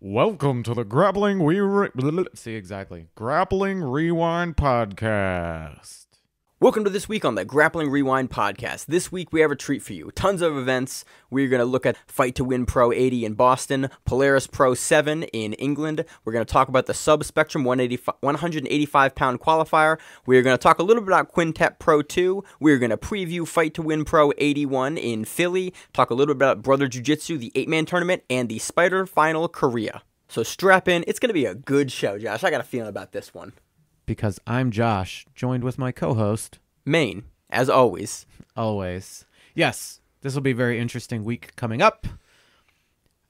Welcome to the Grappling Grappling Rewind podcast. Welcome to this week on the Grappling Rewind podcast. This week we have a treat for you. Tons of events. We're going to look at Fight to Win Pro 80 in Boston, Polaris Pro 7 in England. We're going to talk about the Sub-Spectrum 185-pound qualifier. We're going to talk a little bit about Quintet Pro 2. We're going to preview Fight to Win Pro 81 in Philly, talk a little bit about Brother Jiu-Jitsu, the 8-man tournament, and the Spyder Final Korea. So strap in. It's going to be a good show, Josh. I got a feeling about this one. Because I'm Josh, joined with my co-host, Maine, as always. Always. Yes, this will be a very interesting week coming up.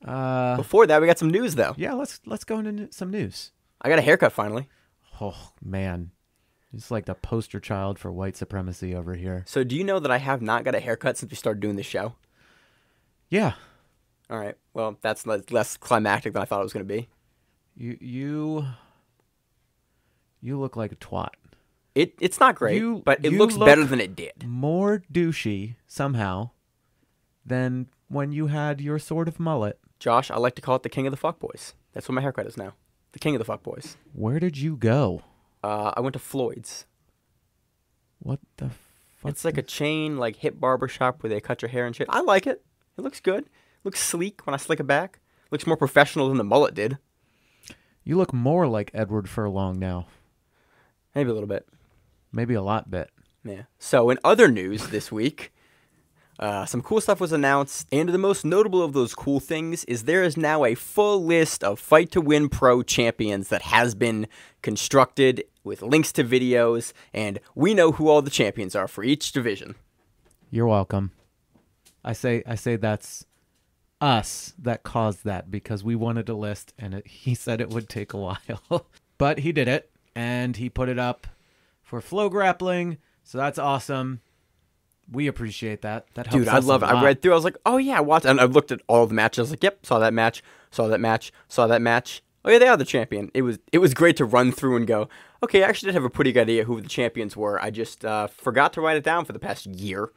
Before that, we got some news, though. Yeah, let's go into some news. I got a haircut, finally. Oh, man. It's like the poster child for white supremacy over here. So do you know that I have not got a haircut since we started doing this show? Yeah. All right. Well, that's less climactic than I thought it was going to be. You look like a twat. It's not great, but it looks better than it did. More douchey, somehow, than when you had your sort of mullet. Josh, I like to call it the king of the fuckboys. That's what my haircut is now. The king of the fuckboys. Where did you go? I went to Floyd's. What the fuck? It's like a chain, like hip barber shop where they cut your hair and shit. I like it. It looks good. It looks sleek when I slick it back. Looks more professional than the mullet did. You look more like Edward Furlong now. Maybe a little bit. Maybe a lot bit. Yeah. So in other news this week, some cool stuff was announced, and the most notable of those cool things is there is now a full list of Fight to Win Pro champions that has been constructed with links to videos, and we know who all the champions are for each division. You're welcome. I say that's us that caused that because we wanted a list, and he said it would take a while. But he did it, and he put it up for Flow Grappling, so that's awesome. We appreciate that. That helps. Dude, I love it. I read through. I was like, oh yeah, watch. And I looked at all the matches. I was like, yep, saw that match. Saw that match. Saw that match. Oh yeah, they are the champion. It was great to run through and go, okay, I actually did have a pretty good idea who the champions were. I just forgot to write it down for the past year.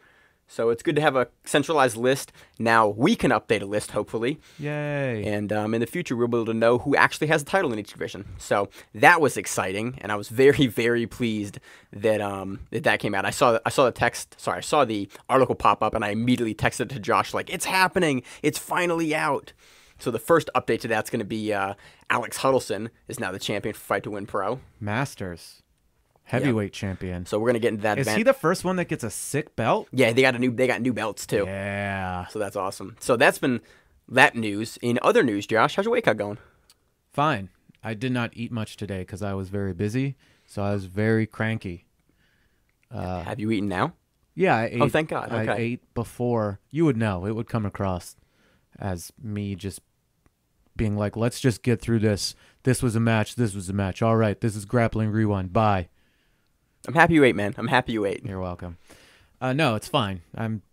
So it's good to have a centralized list. Now we can update a list, hopefully. Yay. And in the future, we'll be able to know who actually has the title in each division. So that was exciting, and I was very, very pleased that that came out. I saw the article pop up, and I immediately texted it to Josh, like, it's happening. It's finally out. So the first update to that's going to be Alex Huddleston is now the champion for Fight to Win Pro. Masters. Heavyweight champion. So we're going to get into that Is event. he the first one that gets a sick belt? Yeah, they got new belts, too. Yeah. So that's awesome. So that's been that news. In other news, Josh, how's your weight cut going? Fine. I did not eat much today because I was very busy, so I was very cranky. Have you eaten now? Yeah, I ate. Oh, thank God. Okay. I ate before. You would know. It would come across as me just being like, let's just get through this. This was a match. This was a match. All right, this is Grappling Rewind. Bye. I'm happy you ate, man. I'm happy you ate. You're welcome. No, it's fine. I'm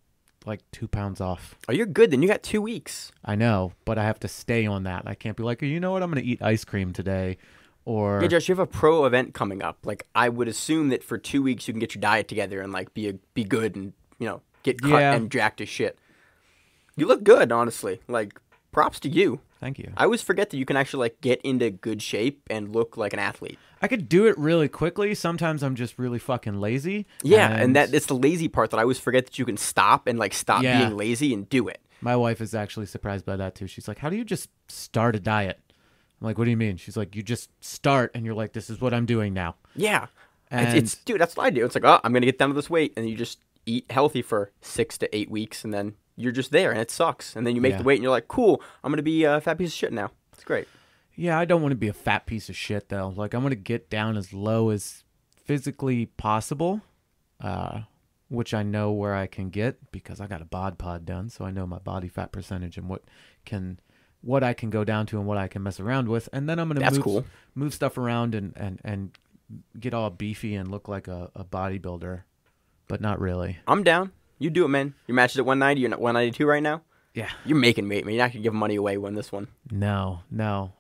like 2 pounds off. Oh, you're good then. You got 2 weeks. I know, but I have to stay on that. I can't be like, you know what, I'm going to eat ice cream today. Or Yeah, Josh, you have a pro event coming up. Like, I would assume that for 2 weeks you can get your diet together and like be good and, get cut and jacked as shit. You look good, honestly. Like, props to you. Thank you. I always forget that you can actually like get into good shape and look like an athlete. I could do it really quickly. Sometimes I'm just really fucking lazy. Yeah, and it's the lazy part that I always forget that you can stop being lazy and do it. My wife is actually surprised by that too. She's like, how do you just start a diet? I'm like, what do you mean? She's like, you just start and you're like, this is what I'm doing now. Yeah. And Dude, that's what I do. It's like, oh, I'm going to get down to this weight. And you just eat healthy for 6 to 8 weeks and then you're just there and it sucks. And then you make the weight and you're like, cool, I'm going to be a fat piece of shit now. It's great. Yeah, I don't want to be a fat piece of shit, though. Like, I'm going to get down as low as physically possible, which I know where I can get because I got a bod pod done, so I know my body fat percentage and what I can go down to and what I can mess around with. And then I'm going to move stuff around and get all beefy and look like a bodybuilder, but not really. I'm down. You do it, man. Your match is at 190. You're at 192 right now. Yeah, you're making weight, man. You're not gonna give money away when this one. No.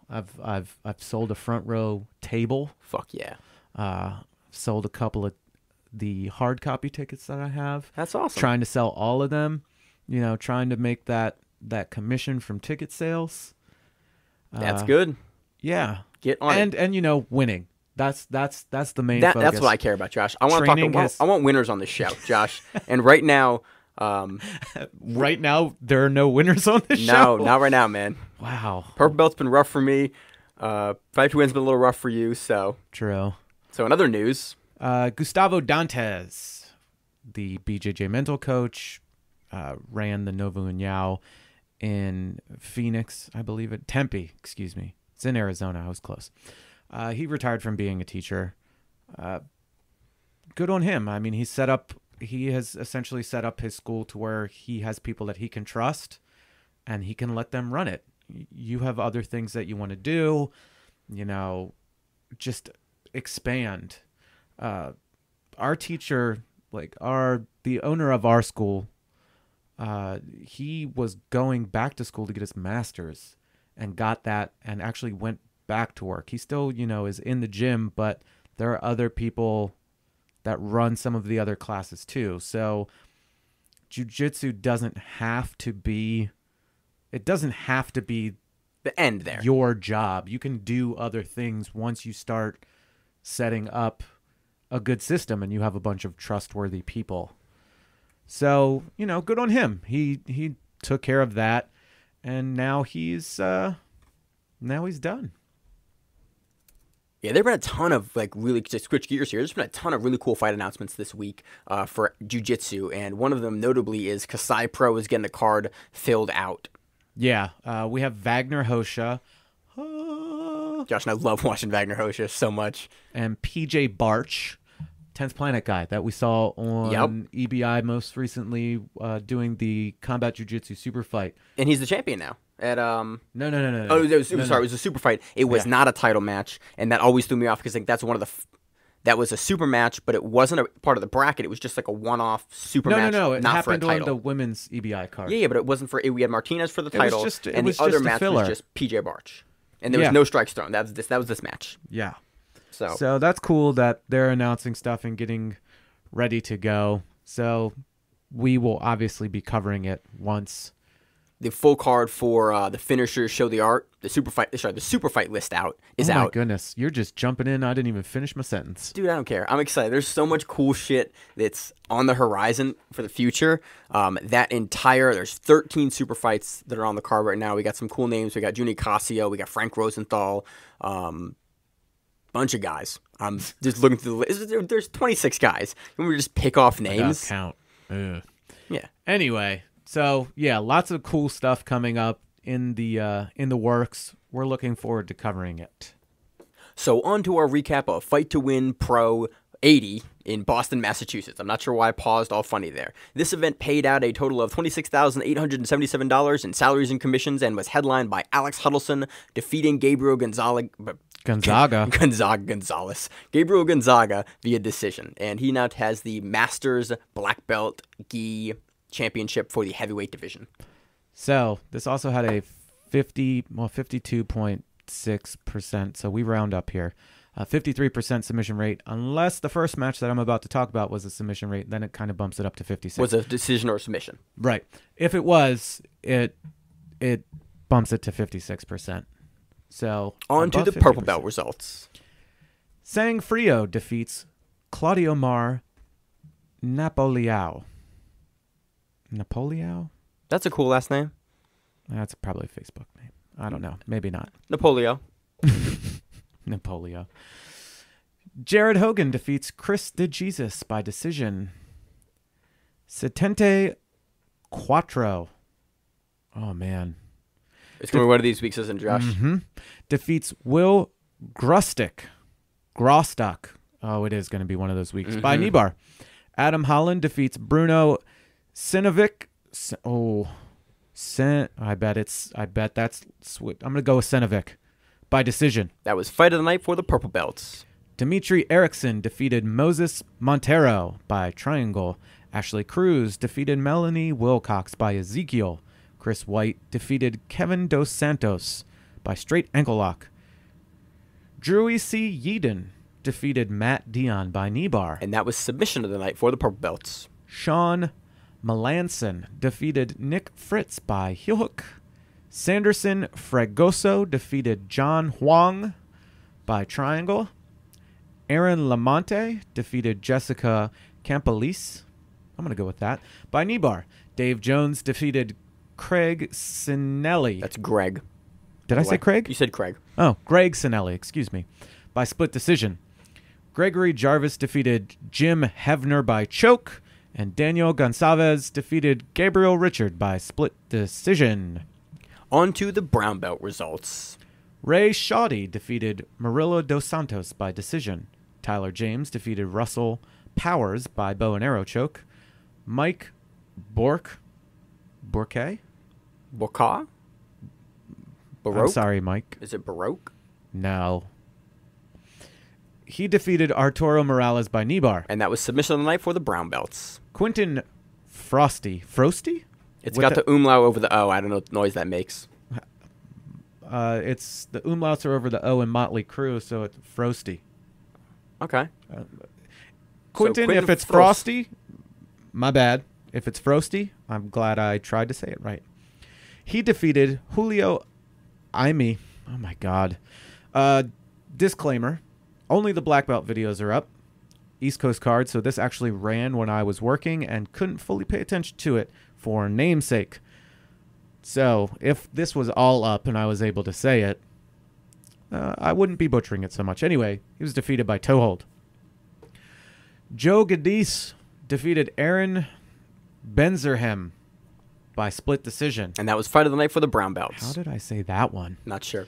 I've sold a front row table. Fuck yeah. Sold a couple of the hard copy tickets that I have. That's awesome. Trying to sell all of them. Trying to make that commission from ticket sales. That's good. Yeah. Get on it. And winning. That's the main focus. That's what I care about, Josh. I want to talk. I want winners on this show, Josh. And right now, right now there are no winners on this show. No, not right now, man. Wow. Purple belt's been rough for me. 5-2-win's been a little rough for you. So true. So in other news, Gustavo Dantes, the BJJ mental coach, ran the Novo União in Phoenix, I believe it. Tempe, excuse me. It's in Arizona. I was close. He retired from being a teacher. Good on him. I mean, he has essentially set up his school to where he has people that he can trust and he can let them run it. You have other things that you want to do, just expand. Our teacher, the owner of our school, he was going back to school to get his master's and got that and actually went back to work. He still, is in the gym, but there are other people that run some of the other classes too. So jiu-jitsu doesn't have to be the end there. Your job. You can do other things once you start setting up a good system and you have a bunch of trustworthy people. So, good on him. He took care of that and now he's done. Yeah, there've been a ton of really, to switch gears here, there's been a ton of really cool fight announcements this week for jiu-jitsu, and one of them notably is Kasai Pro is getting the card filled out. Yeah, we have Wagner Hosha. Josh and I love watching Wagner Hosha so much. And PJ Barch, 10th Planet guy that we saw on EBI most recently doing the Combat Jiu-Jitsu Super Fight. And he's the champion now. At No. Oh, it was a super fight. It was not a title match, and that always threw me off because that's one of the that was a super match, but it wasn't a part of the bracket. It was just a one-off super match. No. It not happened for a title. on the women's EBI card. Yeah, but it wasn't for. We had Martinez for the title, and the other match was just PJ Barch, and there was no strikes thrown. That was this match. Yeah. So that's cool that they're announcing stuff and getting ready to go. So we will obviously be covering it once the full card for the finishers show the art. The super fight list is out. Oh my goodness, you're just jumping in. I didn't even finish my sentence. Dude, I don't care. I'm excited. There's so much cool shit that's on the horizon for the future. There's 13 super fights that are on the card right now. We got some cool names. We got Juni Casio. We got Frank Rosenthal. Bunch of guys. I'm just looking through the list. There's 26 guys. Can we just pick off names? Count. Ugh. Yeah. Anyway. So yeah, lots of cool stuff coming up in the works. We're looking forward to covering it. So on to our recap of Fight to Win Pro 80 in Boston, Massachusetts. I'm not sure why I paused all funny there. This event paid out a total of $26,877 in salaries and commissions and was headlined by Alex Huddleston defeating Gabriel Gonzaga. Gabriel Gonzaga via decision. And he now has the Masters Black Belt gi championship for the heavyweight division. So this also had a 52.6%. So we round up here. 53% submission rate, unless the first match that I'm about to talk about was a submission rate, then it kind of bumps it up to 56. Was it a decision or a submission? Right. If it was, it bumps it to 56%. So on to the 50%. Purple belt results. Sang Frio defeats Claudio Mar Napoliao. Napoliao? That's a cool last name. That's probably a Facebook name. I don't know. Maybe not. Napolio. Napolio. Jared Hogan defeats Chris DeJesus by decision. Setente Quattro. Oh, man. It's going to be one of these weeks, isn't it, Josh? Mm-hmm. Defeats Will Grostak. Oh, it is going to be one of those weeks. By knee bar. Adam Holland defeats Bruno Sinovic. I bet that's sweet. I'm going to go with Sinovic by decision. That was fight of the night for the purple belts. Dimitri Erickson defeated Moses Montero by triangle. Ashley Cruz defeated Melanie Wilcox by Ezekiel. Chris White defeated Kevin Dos Santos by straight ankle lock. Drewy C. Yeadon defeated Matt Dion by knee bar. And that was submission of the night for the purple belts. Sean Melanson defeated Nick Fritz by heel hook. Sanderson Fragoso defeated John Huang by triangle. Aaron Lamonte defeated Jessica Campolis. I'm going to go with that. By knee bar. Dave Jones defeated Craig Sinelli. That's Greg. Did I say Craig? You said Craig. Oh, Greg Sinelli, excuse me. By split decision. Gregory Jarvis defeated Jim Hevner by choke. And Daniel Gonçalves defeated Gabriel Richard by split decision. On to the brown belt results. Ray Shoddy defeated Murillo dos Santos by decision. Tyler James defeated Russell Powers by bow and arrow choke. Mike Bourque? Baroque? I'm sorry, Mike. Is it Baroque? No. He defeated Arturo Morales by knee bar. And that was submission of the night for the brown belts. Quentin Frosty. Frosty? It's got the umlaut over the O. I don't know what noise that makes. It's the umlauts are over the O in Motley Crue, so it's Frosty. Okay. Quentin, if it's Frosty, my bad. If it's Frosty, I'm glad I tried to say it right. He defeated Julio Aime. Oh, my God. Disclaimer. Only the black belt videos are up. East Coast card, so this actually ran when I was working and couldn't fully pay attention to it for namesake. So if this was all up and I was able to say it, I wouldn't be butchering it so much. Anyway, he was defeated by toe hold. Joe Gadis defeated Aaron Benzerhem by split decision. And that was fight of the night for the brown belts. How did I say that one? Not sure.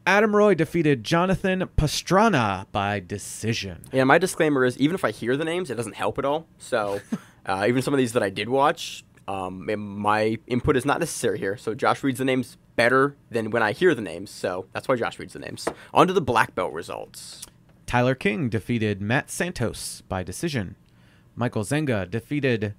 Adam Roy defeated Jonathan Pastrana by decision. Yeah, my disclaimer is even if I hear the names, it doesn't help at all. So even some of these that I did watch, my input is not necessary here. So Josh reads the names better than when I hear the names. So that's why Josh reads the names. On to the black belt results. Tyler King defeated Matt Santos by decision. Michael Zenga defeated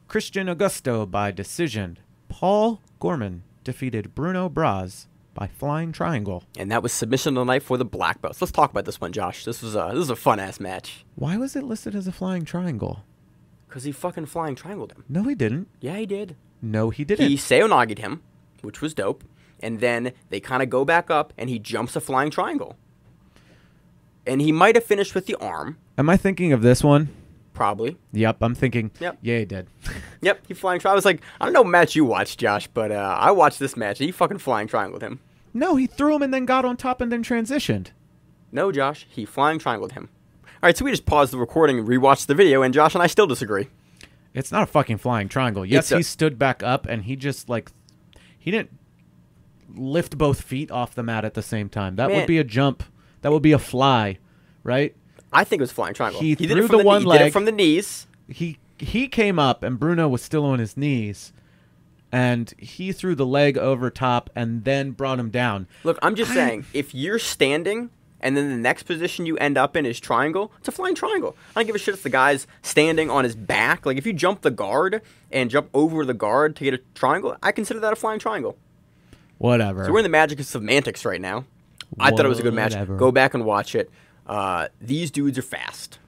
Christian Augusto by decision. Paul Gorman defeated Bruno Braz by flying triangle. And that was submission of the night for the black belts. Let's talk about this one, Josh. This was a fun-ass match. Why was it listed as a flying triangle? Because he fucking flying triangled him. No, he didn't. Yeah, he did. No, he didn't. He Seonagi'd him, which was dope. And then they kind of go back up, and he jumps a flying triangle. And he might have finished with the arm. Am I thinking of this one? Probably. Yep, I'm thinking. Yep. Yeah, he did. Yep, he flying triangle. I was like, I don't know what match you watched, Josh, but I watched this match, and he fucking flying triangled him. No, he threw him and then got on top and then transitioned. No, Josh, he flying triangled him. All right, so we just paused the recording and rewatched the video, and Josh and I still disagree. It's not a fucking flying triangle. Yes, he stood back up, and he just, like, he didn't lift both feet off the mat at the same time. That would be a jump. That would be a fly, right? I think it was flying triangle. He did threw it from the one leg. He did it from the knees. He came up, and Bruno was still on his knees, and he threw the leg over top and then brought him down. Look, I'm just saying, if you're standing and then the next position you end up in is triangle, it's a flying triangle. I don't give a shit if the guy's standing on his back. Like, if you jump the guard and jump over the guard to get a triangle, I consider that a flying triangle. Whatever. So we're in the magic of semantics right now. I thought it was a good match. Go back and watch it. These dudes are fast.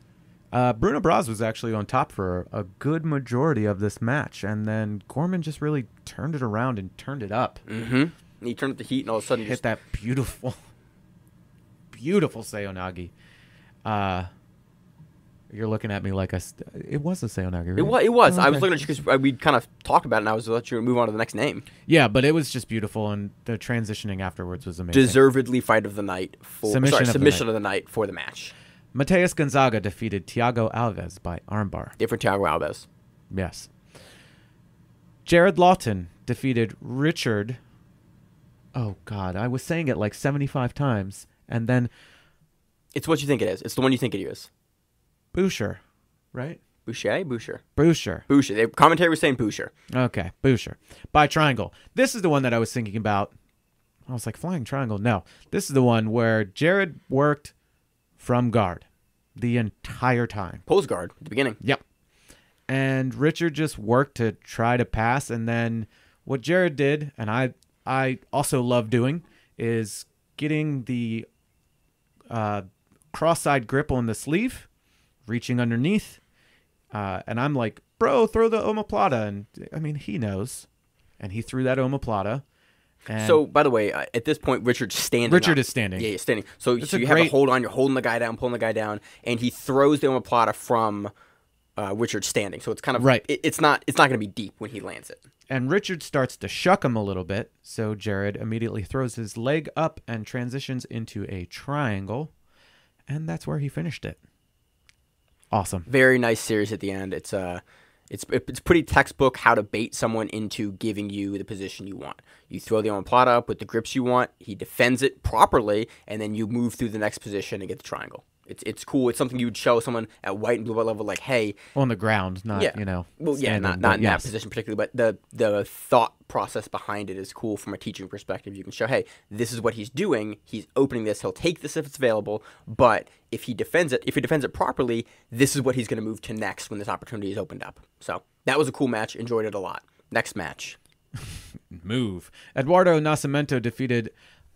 Bruno Braz was actually on top for a good majority of this match, and then Gorman just really turned it around and turned it up. Mm-hmm. And he turned up the heat, and all of a sudden hit that beautiful, beautiful Seonagi. You're looking at me like it was a Seonagi, right? It was. Oh, okay. I was looking at you because we kind of talked about it, and I was let you move on to the next name. Yeah, but it was just beautiful, and the transitioning afterwards was amazing. Deservedly fight of the night. Submission of the night for the match. Mateus Gonzaga defeated Thiago Alves by armbar. Different Thiago Alves. Yes. Jared Lawton defeated Richard. Oh, God. I was saying it like 75 times. And then... It's what you think it is. It's the one you think it is. Boucher, right? Boucher? Boucher. The commentary was saying Boucher. Okay, Boucher. By triangle. This is the one that I was thinking about. I was like, flying triangle? No. This is the one where Jared worked from guard the entire time. Pose guard at the beginning. Yep. And Richard just worked to try to pass. And then what Jared did, and I also love doing, is getting the cross-side grip on the sleeve, reaching underneath. And I'm like, bro, throw the omoplata. And I mean, he knows. And he threw that omoplata. And So, by the way, at this point, Richard's standing. Richard up. is standing. Yeah, he's standing. So It's you a have a great- hold on. You're holding the guy down, pulling the guy down, and he throws the omoplata from Richard standing. So it's kind of Right. It's not going to be deep when he lands it. And Richard starts to shuck him a little bit, so Jared immediately throws his leg up and transitions into a triangle, and that's where he finished it. Awesome. Very nice series at the end. It's pretty textbook how to bait someone into giving you the position you want. You throw the omoplata up with the grips you want. He defends it properly, and then you move through the next position and get the triangle. It's cool. It's something you would show someone at white and blue belt level, like, hey, On the ground, not, yeah, well, yeah, standing, not in that yes. position particularly, but the thought process behind it is cool from a teaching perspective. You can show, hey, this is what he's doing. He's opening this. He'll take this if it's available, but if he defends it properly, this is what he's going to move to next when this opportunity is opened up. So that was a cool match. Enjoyed it a lot. Next match. Move. Eduardo Nascimento defeated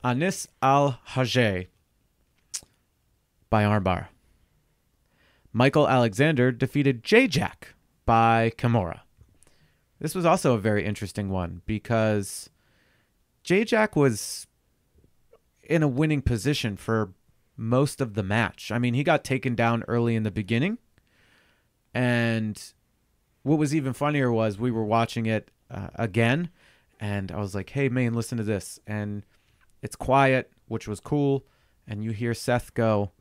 Anis Al-Hajj by armbar. Michael Alexander defeated J-Jack by Kimura. This was also a very interesting one because J-Jack was in a winning position for most of the match. I mean, he got taken down early in the beginning, and what was even funnier was we were watching it again, and I was like, hey, man, listen to this. And it's quiet, which was cool, and you hear Seth go,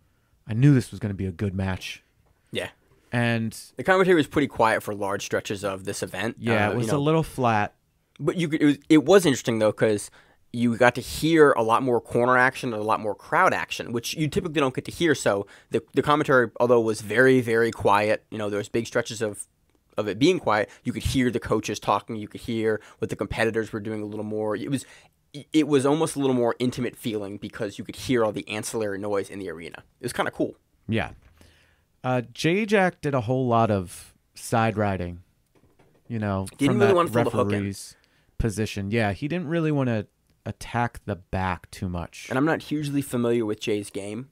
I knew this was going to be a good match. Yeah. And The commentary was pretty quiet for large stretches of this event. yeah, it was a little flat. But it was interesting, though, because you got to hear a lot more corner action and a lot more crowd action, which you typically don't get to hear. So the commentary, although was very, very quiet, there was big stretches of it being quiet, you could hear the coaches talking. You could hear what the competitors were doing a little more. It was almost a little more intimate feeling because you could hear all the ancillary noise in the arena. It was kind of cool. Yeah. J-Jack did a whole lot of side riding, Didn't from really that want to throw the hook in. referee's position. Yeah, he didn't really want to attack the back too much. And I'm not hugely familiar with Jay's game.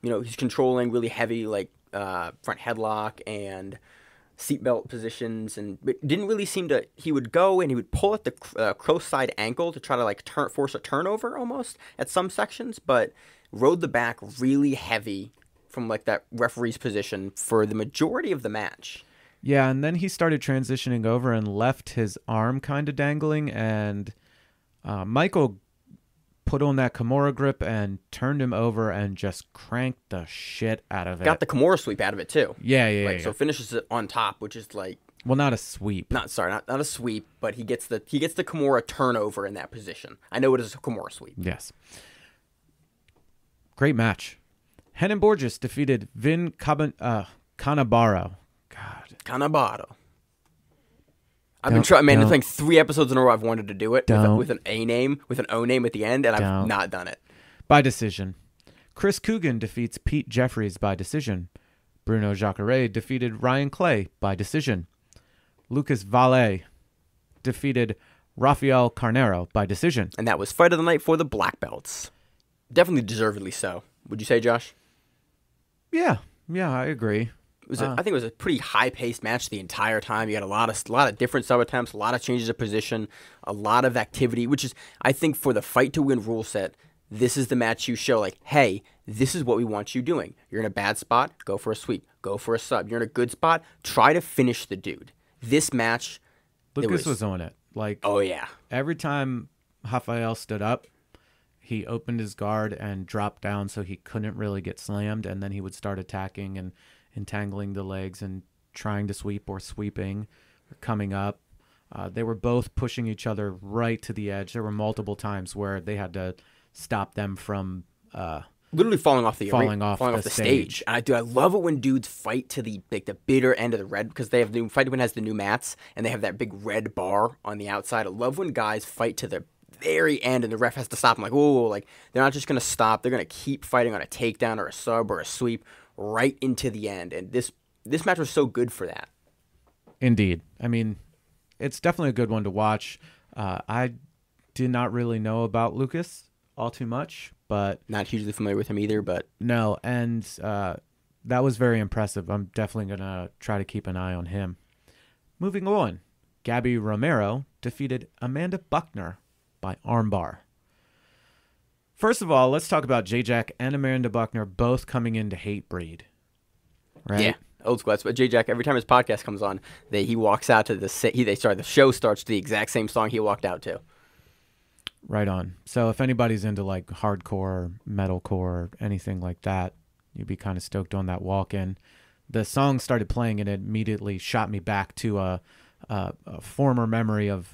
He's controlling really heavy, like front headlock and seatbelt positions, and it didn't really seem to. He would go and he would pull at the close side ankle to try to force a turnover almost at some sections, but rode the back really heavy from like that referee's position for the majority of the match. Yeah, and then he started transitioning over and left his arm kind of dangling, and Michael put on that Kimura grip and turned him over and just cranked the shit out of it. Got the Kimura sweep out of it too. Yeah. So finishes it on top, which is like Well, not a sweep. not a sweep, but he gets the Kimura turnover in that position. I know it is a Kimura sweep. Yes. Great match. Henan Borges defeated Vin Canabaro. God. Canabaro. I've been trying, man. It's like 3 episodes in a row I've wanted to do it with an O name at the end, and I've not done it. By decision. Chris Coogan defeats Pete Jeffries by decision. Bruno Jacare defeated Ryan Clay by decision. Lucas Valle defeated Rafael Carnero by decision. And that was fight of the night for the black belts. Definitely deservedly so. Would you say, Josh? Yeah, I agree. I think it was a pretty high-paced match the entire time. You had a lot of different sub-attempts, a lot of changes of position, a lot of activity, which is, I think, for the fight-to-win rule set, this is the match you show, like, hey, this is what we want you doing. You're in a bad spot, go for a sweep. Go for a sub. You're in a good spot, try to finish the dude. This match... Lucas was on it. Like, oh, yeah. Every time Rafael stood up, he opened his guard and dropped down so he couldn't really get slammed, and then he would start attacking and entangling the legs and trying to sweep or sweeping or coming up. They were both pushing each other right to the edge. There were multiple times where they had to stop them from literally falling off the stage. And I love it when dudes fight to the bitter end of the red, because they have Fight to Win has the new mats and they have that big red bar on the outside. I love when guys fight to the very end and the ref has to stop them. Like, whoa, like they're not just gonna stop. They're gonna keep fighting on a takedown or a sub or a sweep right into the end. And this match was so good for that. Indeed. I mean, it's definitely a good one to watch. I did not really know about Lucas all too much, but not hugely familiar with him either, but no, and that was very impressive. I'm definitely gonna try to keep an eye on him. Moving on, Gabby Romero defeated Amanda Buckner by armbar. First of all, let's talk about J-Jack and Amanda Buckner both coming into Hatebreed. Right? Yeah, old school. But J-Jack, every time his podcast comes on, he walks out to the show starts to the exact same song he walked out to. Right on. So if anybody's into like hardcore, metalcore, anything like that, you'd be kind of stoked on that walk-in. The song started playing and it immediately shot me back to a former memory of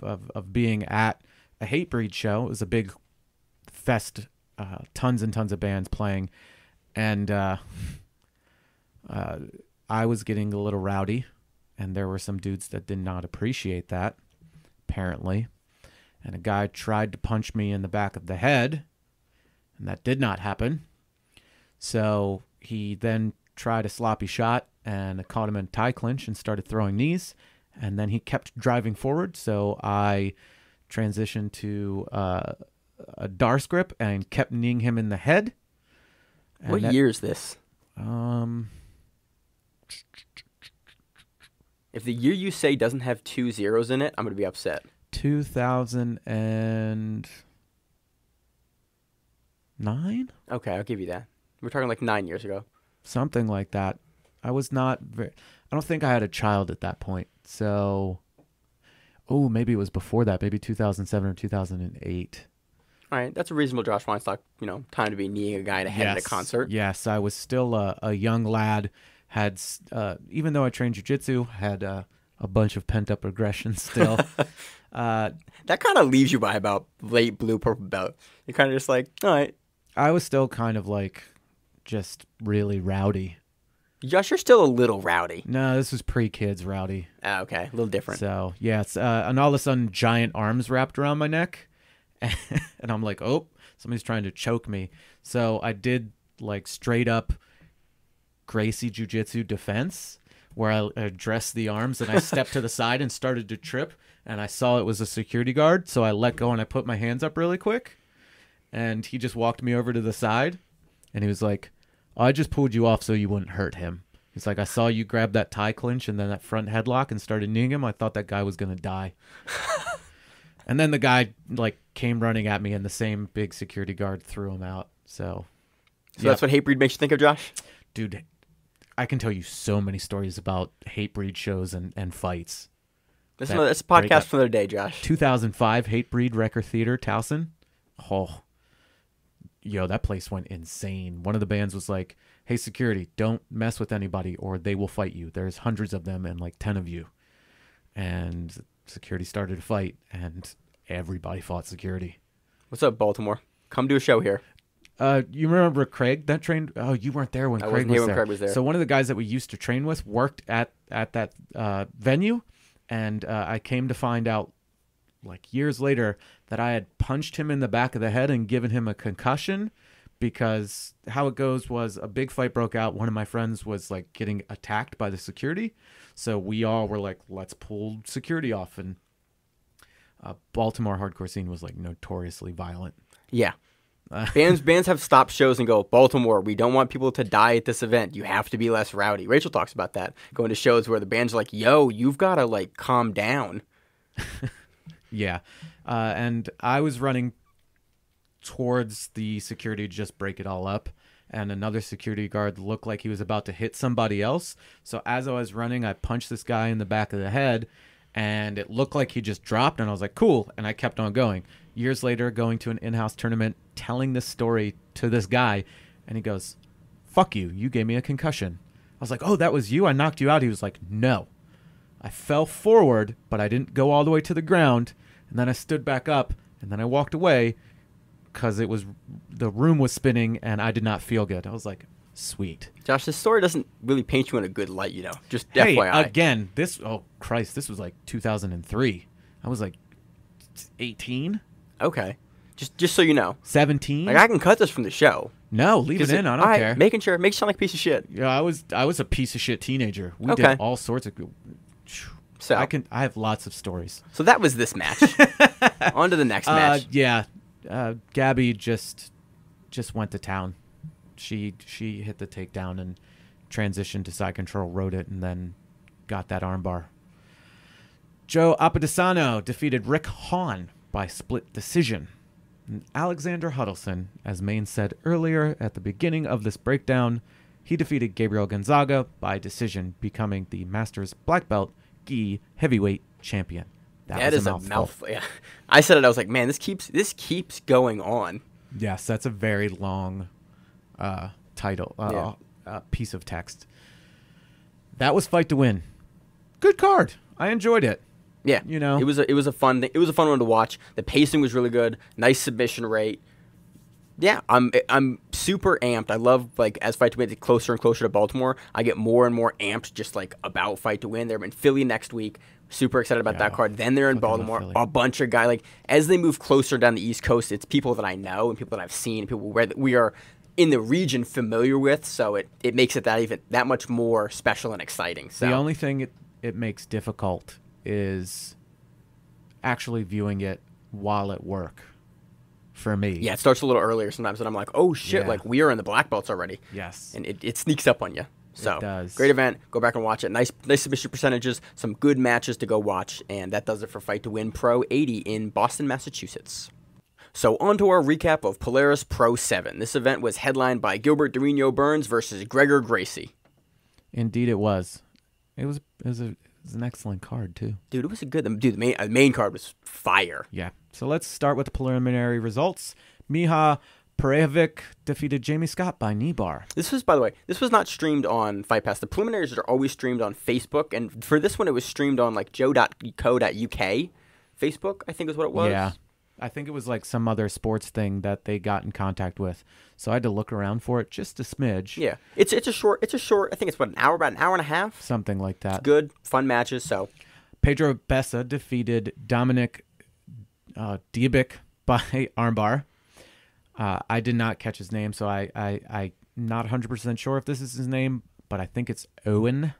being at a Hatebreed show. It was a big fest, tons and tons of bands playing, and I was getting a little rowdy, and there were some dudes that did not appreciate that, apparently. And a guy tried to punch me in the back of the head, and that did not happen. So he then tried a sloppy shot, and I caught him in a tie clinch and started throwing knees, and then he kept driving forward, so I transitioned to a Darce grip and kept kneeing him in the head. And what year is this? If the year you say doesn't have 2 zeros in it, I'm going to be upset. 2009? Okay, I'll give you that. We're talking like 9 years ago. Something like that. I don't think I had a child at that point. So, maybe it was before that. Maybe 2007 or 2008. All right, that's a reasonable Josh Weinstock, time to be kneeing a guy in the head at a concert. Yes, I was still a young lad. Had even though I trained jiu-jitsu, had a bunch of pent-up aggression still. That kind of leaves you by about late blue purple belt. You're kind of just like, all right. I was still kind of like just really rowdy. Josh, you're still a little rowdy. No, this was pre-kids rowdy. Okay, a little different. So, yes, and all of a sudden, giant arms wrapped around my neck. And I'm like, oh, somebody's trying to choke me. So I did like straight up Gracie Jiu-Jitsu defense where I addressed the arms and I stepped to the side and started to trip. And I saw it was a security guard. So I let go and I put my hands up really quick. And he just walked me over to the side. And he was like, I just pulled you off so you wouldn't hurt him. He's like, I saw you grab that tie clinch and then that front headlock and started kneeing him. I thought that guy was going to die. And then the guy like came running at me and the same big security guard threw him out. So that's what Hatebreed makes you think of, Josh? Dude, I can tell you so many stories about Hatebreed shows and fights. That's a podcast for another day, Josh. 2005 Hatebreed Record Theater, Towson. Oh, yo, that place went insane. One of the bands was like, hey, security, don't mess with anybody or they will fight you. There's hundreds of them and like 10 of you. And security started a fight and everybody fought security. What's up, Baltimore? Come do a show here. You remember Craig that trained? Oh, you weren't there when Craig was there. So one of the guys that we used to train with worked at that venue, and I came to find out like years later that I had punched him in the back of the head and given him a concussion because how it goes was a big fight broke out. One of my friends was like getting attacked by the security. So we all were like, let's pull security off. And Baltimore hardcore scene was like notoriously violent. Yeah. Bands have stopped shows and go, Baltimore, we don't want people to die at this event. You have to be less rowdy. Rachel talks about that. Going to shows where the band's like, yo, you've got to like calm down. Yeah. And I was running towards the security to just break it all up. And another security guard looked like he was about to hit somebody else. So as I was running, I punched this guy in the back of the head, and it looked like he just dropped, and I was like, cool, and I kept on going. Years later, going to an in-house tournament, telling this story to this guy, and he goes, fuck you, you gave me a concussion. I was like, oh, that was you? I knocked you out? He was like, no. I fell forward, but I didn't go all the way to the ground, and then I stood back up, and then I walked away, because the room was spinning and I did not feel good. I was like, sweet. Josh, this story doesn't really paint you in a good light, Just hey, FYI. Again, this was like 2003. I was like 18. Okay. Just so you know. 17. Like I can cut this from the show. No, leave it in. I don't care. Making sure, make you sound like a piece of shit. Yeah, I was a piece of shit teenager. We did all sorts of. So I have lots of stories. So that was this match. On to the next match. Yeah. Gabby just went to town. She hit the takedown and transitioned to side control, rode it, and then got that armbar. Joe Apadesano defeated Rick Hahn by split decision. And Alexander Huddleston, as Maine said earlier at the beginning of this breakdown, he defeated Gabriel Gonzaga by decision, becoming the Masters black belt gi heavyweight champion. That is a mouthful. Yeah. I said it. I was like, man, this keeps going on. Yes, that's a very long title, piece of text. That was Fight to Win. Good card. I enjoyed it. Yeah, you know, it was a fun thing. It was a fun one to watch. The pacing was really good. Nice submission rate. Yeah, I'm super amped. I love, like, as Fight to Win gets closer and closer to Baltimore, I get more and more amped just like about Fight to Win. They're in Philly next week. Super excited about that card. Then they're in Baltimore. A bunch of guys, like, as they move closer down the East Coast, it's people that I know and people that I've seen, people where we are in the region familiar with. So it makes it that much more special and exciting. So the only thing it makes difficult is actually viewing it while at work. For me. Yeah, it starts a little earlier sometimes, and I'm like, oh, shit, like, we are in the black belts already. Yes. And it sneaks up on you. So, it does. Great event. Go back and watch it. Nice submission percentages, some good matches to go watch, and that does it for Fight to Win Pro 80 in Boston, Massachusetts. So, on to our recap of Polaris Pro 7. This event was headlined by Gilbert Dorino Burns versus Gregor Gracie. Indeed it was. It was an excellent card, too. Dude, it was the main card was fire. Yeah. So let's start with the preliminary results. Miha Perejovic defeated Jamie Scott by knee bar. This was, by the way, not streamed on Fight Pass. The preliminaries are always streamed on Facebook, and for this one, it was streamed on, like, joe.co.uk. Facebook, I think is what it was. Yeah. I think it was like some other sports thing that they got in contact with. So I had to look around for it just a smidge. Yeah. It's a short, I think it's about an hour and a half. Something like that. It's good, fun matches, so. Pedro Bessa defeated Dominic Diabic by armbar. I did not catch his name, so I'm not 100% sure if this is his name, but I think it's Owen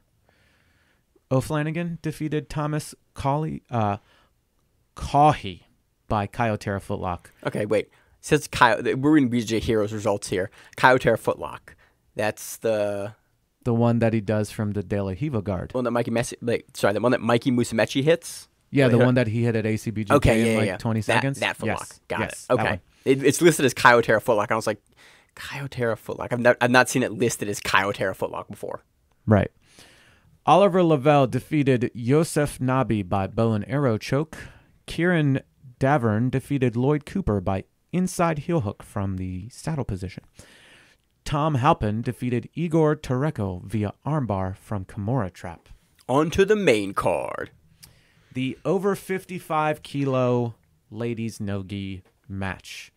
O'Flanagan defeated Thomas Cawley by Kyotera Footlock. Okay, wait. It says we're reading BJ Heroes results here. Kyotera Footlock. That's the one that he does from the De La Hiva guard. The one that Mikey Musumeci hits. Yeah, the one that he hit at ACBGK in 20 seconds. That Footlock. Yes, Got yes, it. Okay. It's listed as Kyotera Footlock. I was like, Kyotera Footlock. I've not seen it listed as Kyotera Footlock before. Right. Oliver Lavelle defeated Yosef Nabi by bow and arrow choke. Kieran Davern defeated Lloyd Cooper by inside heel hook from the saddle position. Tom Halpin defeated Igor Toreko via armbar from Kimura trap. On to the main card. The over 55 kilo ladies no-gi match.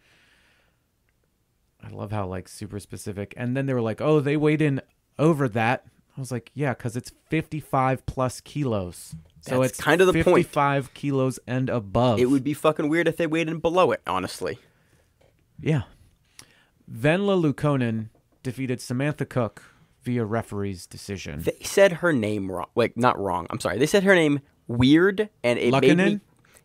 I love how, like, super specific. And then they were like, oh, they weighed in over that. I was like, yeah, because it's 55 plus kilos. So That's it's kind of the 55 point. Kilos and above. It would be fucking weird if they weighed in below it, honestly. Yeah. Venla Lukonen defeated Samantha Cook via referee's decision. They said her name wrong. Like, not wrong. I'm sorry. They said her name weird, and it made me...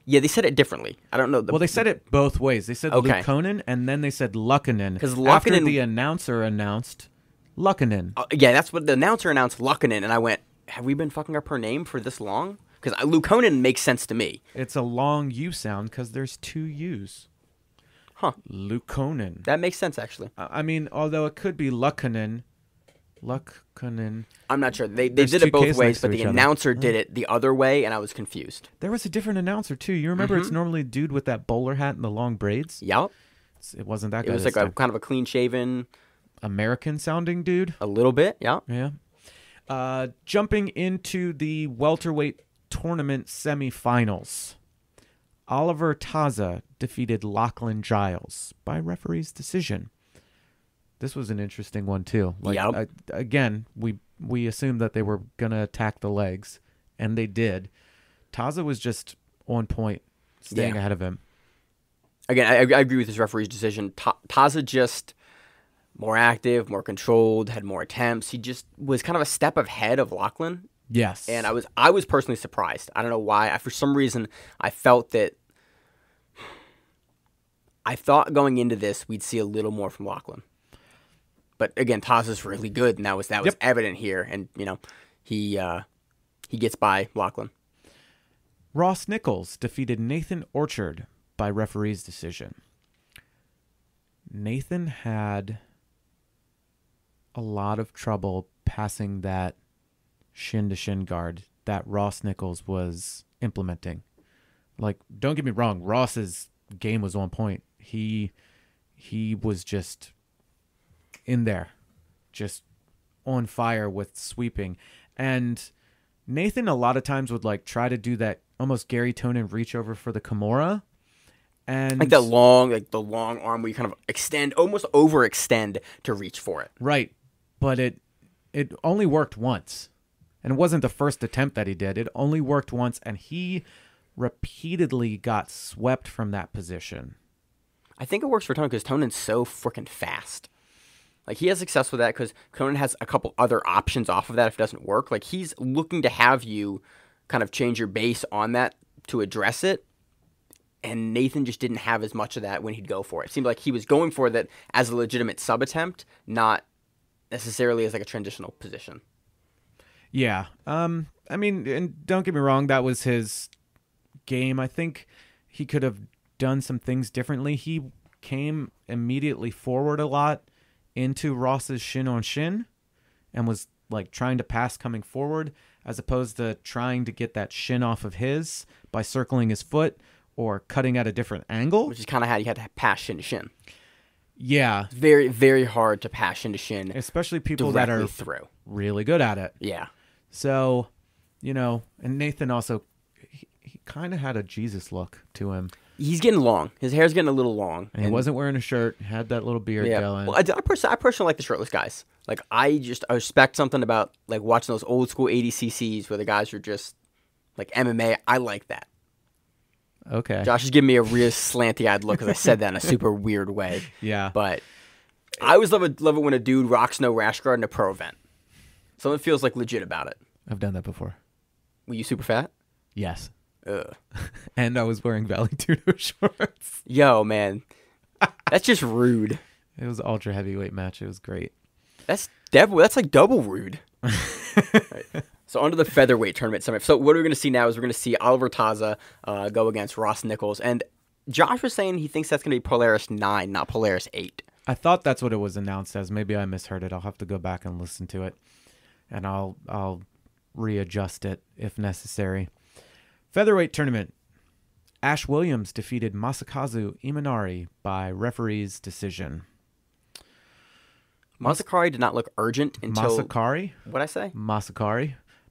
Yeah, they said it differently. I don't know. Well, they said it both ways. They said Lukonen, and then they said Lukonen. Because after the announcer announced Lukonen. Yeah, that's what the announcer announced, Lukonen, and I went, have we been fucking up her name for this long? Because Lukonen makes sense to me. It's a long U sound because there's two U's. Huh. Lukonen. That makes sense, actually. I mean, although it could be Lukonen. I'm not sure. They did it both ways, but the announcer did it the other way, and I was confused. There was a different announcer, too. You remember it's normally a dude with that bowler hat and the long braids? Yep. It wasn't that guy. It was like a kind of a clean-shaven... American-sounding dude? A little bit, yeah. Yeah. Jumping into the welterweight tournament semifinals. Oliver Taza defeated Lachlan Giles by referee's decision. This was an interesting one, too. Again, we assumed that they were going to attack the legs, and they did. Taza was just on point, staying ahead of him. Again, I agree with his referee's decision. Taza just more active, more controlled, had more attempts. He just was kind of a step ahead of Lachlan. Yes. And I was personally surprised. I don't know why. For some reason, I felt that... I thought going into this, we'd see a little more from Lachlan. But again, Taza's really good, and that was evident here. And, you know, he gets by Lachlan. Ross Nichols defeated Nathan Orchard by referee's decision. Nathan had a lot of trouble passing that shin-to-shin guard that Ross Nichols was implementing. Like, don't get me wrong, Ross's game was on point. He was just in there, just on fire with sweeping. And Nathan a lot of times would like try to do that almost Gary Tonin reach over for the Kimura. And like the long arm where you kind of extend, almost overextend to reach for it. Right. But it only worked once. And it wasn't the first attempt that he did. It only worked once, and he repeatedly got swept from that position. I think it works for Tonin because Tonin's so freaking fast. Like, he has success with that because Tonin has a couple other options off of that if it doesn't work. Like, he's looking to have you kind of change your base on that to address it. And Nathan just didn't have as much of that when he'd go for it. It seemed like he was going for that as a legitimate sub-attempt, not necessarily as like a transitional position. Yeah. I mean, and don't get me wrong, that was his game. I think he could have done some things differently. He came immediately forward a lot into Ross's shin on shin and was like trying to pass coming forward as opposed to trying to get that shin off of his by circling his foot or cutting at a different angle. Which is kind of how you had to pass shin to shin. Yeah. It's very, very hard to pass shin to shin. Especially people that are through. Really good at it. Yeah. So, you know, and Nathan also, he kind of had a Jesus look to him. He's getting long. His hair's getting a little long. And he wasn't wearing a shirt, had that little beard going. Well, I personally like the shirtless guys. Like, I respect something about, like, watching those old school ADCCs where the guys are just, like, MMA. I like that. Okay. Josh is giving me a real slanty-eyed look because I said that in a super weird way. Yeah. But I always love it when a dude rocks no rash guard in a pro event. Something feels, like, legit about it. I've done that before. Were you super fat? Yes. Ugh. And I was wearing Valley Tudo shorts. Yo, man. That's just rude. It was an ultra heavyweight match. It was great. That's like double rude. Right. So onto the featherweight tournament summit. So what we're going to see now is we're going to see Oliver Taza go against Ross Nichols. And Josh was saying he thinks that's going to be Polaris 9, not Polaris 8. I thought that's what it was announced as. Maybe I misheard it. I'll have to go back and listen to it. And I'll readjust it if necessary. Featherweight tournament. Ash Williams defeated Masakazu Imanari by referee's decision. Masakari did not look urgent until... Masakari? What'd I say? Masakazu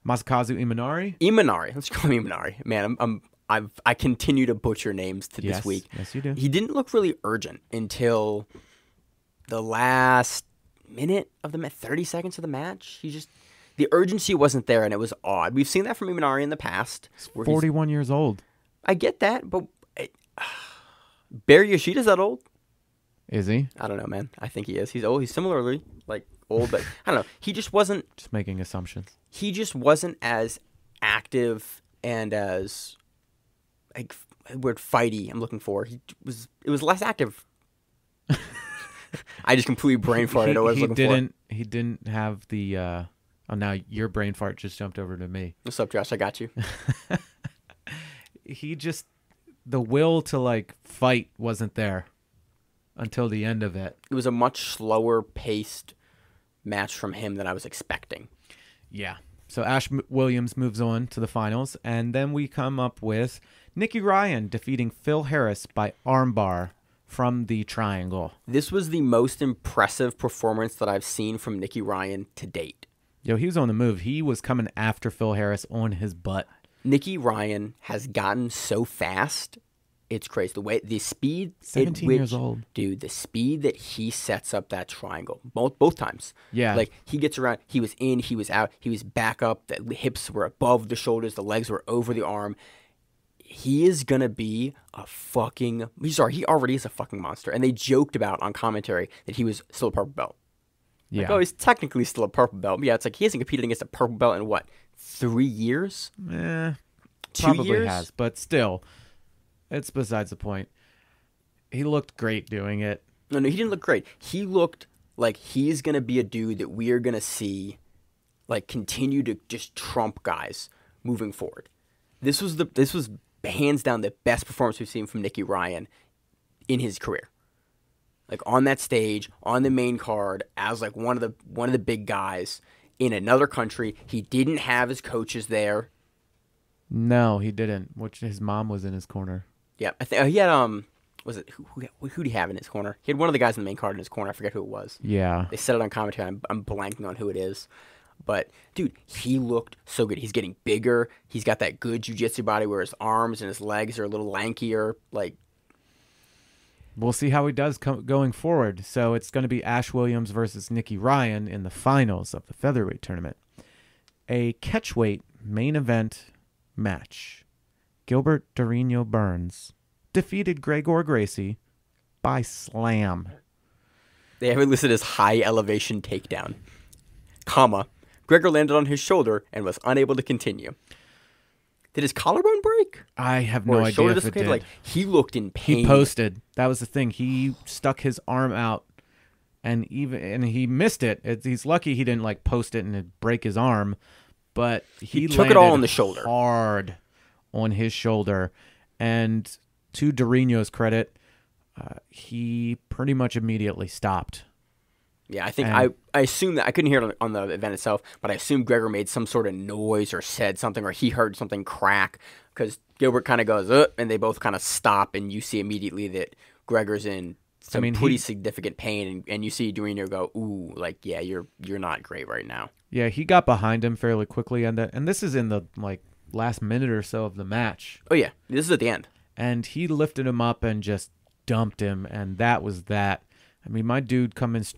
Imanari? Imanari. Let's call him Imanari. Man, I continue to butcher names this week. Yes, you do. He didn't look really urgent until the last minute of the 30 seconds of the match. The urgency wasn't there, and it was odd. We've seen that from Imanari in the past. He's 41 years old. I get that, but Barry Yoshida's that old? Is he? I don't know, man. I think he is. He's old. He's similarly old, but I don't know. He just wasn't. Just making assumptions. He just wasn't as active and as word fighty. I'm looking for. It was less active. I just completely brain farted. I was looking for. He didn't have the. Oh, now your brain fart just jumped over to me. What's up, Josh? I got you. The will to fight wasn't there until the end of it. It was a much slower paced match from him than I was expecting. Yeah. So Ash Williams moves on to the finals, and then we come up with Nicky Ryan defeating Phil Harris by armbar from the triangle. This was the most impressive performance that I've seen from Nicky Ryan to date. Yo, he was on the move. He was coming after Phil Harris on his butt. Nicky Ryan has gotten so fast. It's crazy. The speed. 17 years old. Dude, the speed that he sets up that triangle. Both times. Yeah. Like, he gets around. He was in. He was out. He was back up. The hips were above the shoulders. The legs were over the arm. He is going to be a fucking... He already is a fucking monster. And they joked about on commentary that he was still a purple belt. Yeah. Like, oh, he's technically still a purple belt. But yeah, it's like he hasn't competed against a purple belt in what? 3 years? 2 probably years? Has, but still, it's besides the point. He looked great doing it. No, he didn't look great. He looked like he's going to be a dude that we are going to see continue to just trump guys moving forward. This was hands down the best performance we've seen from Nicky Ryan in his career. Like on that stage, on the main card, as like one of the big guys in another country. He didn't have his coaches there. No, he didn't. Which his mom was in his corner. Yeah, I think he had was it who did he have in his corner? He had one of the guys in the main card in his corner. I forget who it was. Yeah. They said it on commentary. I'm blanking on who it is. But, dude, he looked so good. He's getting bigger. He's got that good jiu-jitsu body where his arms and his legs are a little lankier. Like, we'll see how he does going forward. So it's going to be Ash Williams versus Nicky Ryan in the finals of the featherweight tournament. A catchweight main event match. Gilbert Dorino Burns defeated Gregor Gracie by slam. They have it listed as high elevation takedown. Comma. Gregor landed on his shoulder and was unable to continue. Did his collarbone break? I have no idea if it did. Like, he looked in pain. He posted. That was the thing. He stuck his arm out, and he missed it. He's lucky he didn't like post it and it break his arm, but he took it all on the shoulder, hard on his shoulder. And to Dorino's credit, he pretty much immediately stopped. Yeah, I think I assume that I couldn't hear it on the event itself, but I assume Gregor made some sort of noise or said something, or he heard something crack, because Gilbert kind of goes and they both kind of stop, and you see immediately that Gregor's in some pretty significant pain, and you see Dorino go, ooh, like, yeah, you're not great right now. Yeah, he got behind him fairly quickly, and this is in the like last minute or so of the match. Oh yeah, this is at the end, and he lifted him up and just dumped him, and that was that. I mean, my dude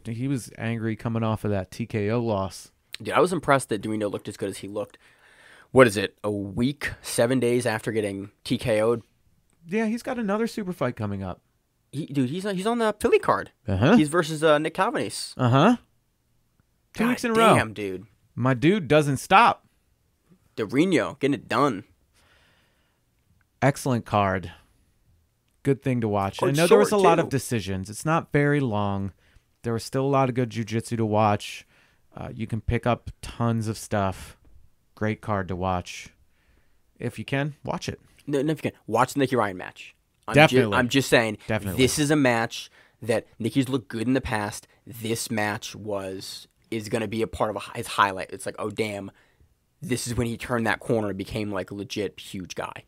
he was angry coming off of that TKO loss. Dude, I was impressed that Dorino looked as good as he looked. What is it, a week, 7 days after getting TKO'd? Yeah, he's got another super fight coming up. He's on the Philly card. Uh-huh. He's versus Nick Calvanese. Uh-huh. 2 weeks in a row. Damn, dude. My dude doesn't stop. Dorino, getting it done. Excellent card. Good thing to watch. Oh, I know there was a lot of decisions. It's not very long. There was still a lot of good jiu-jitsu to watch. You can pick up tons of stuff. Great card to watch. If you can, watch it. No, if you can. Watch the Nicky Ryan match. Definitely. I'm just saying, Definitely. This is a match that Nicky's looked good in the past. This match is going to be a part of his highlight. It's like, oh, damn, this is when he turned that corner and became like a legit huge guy.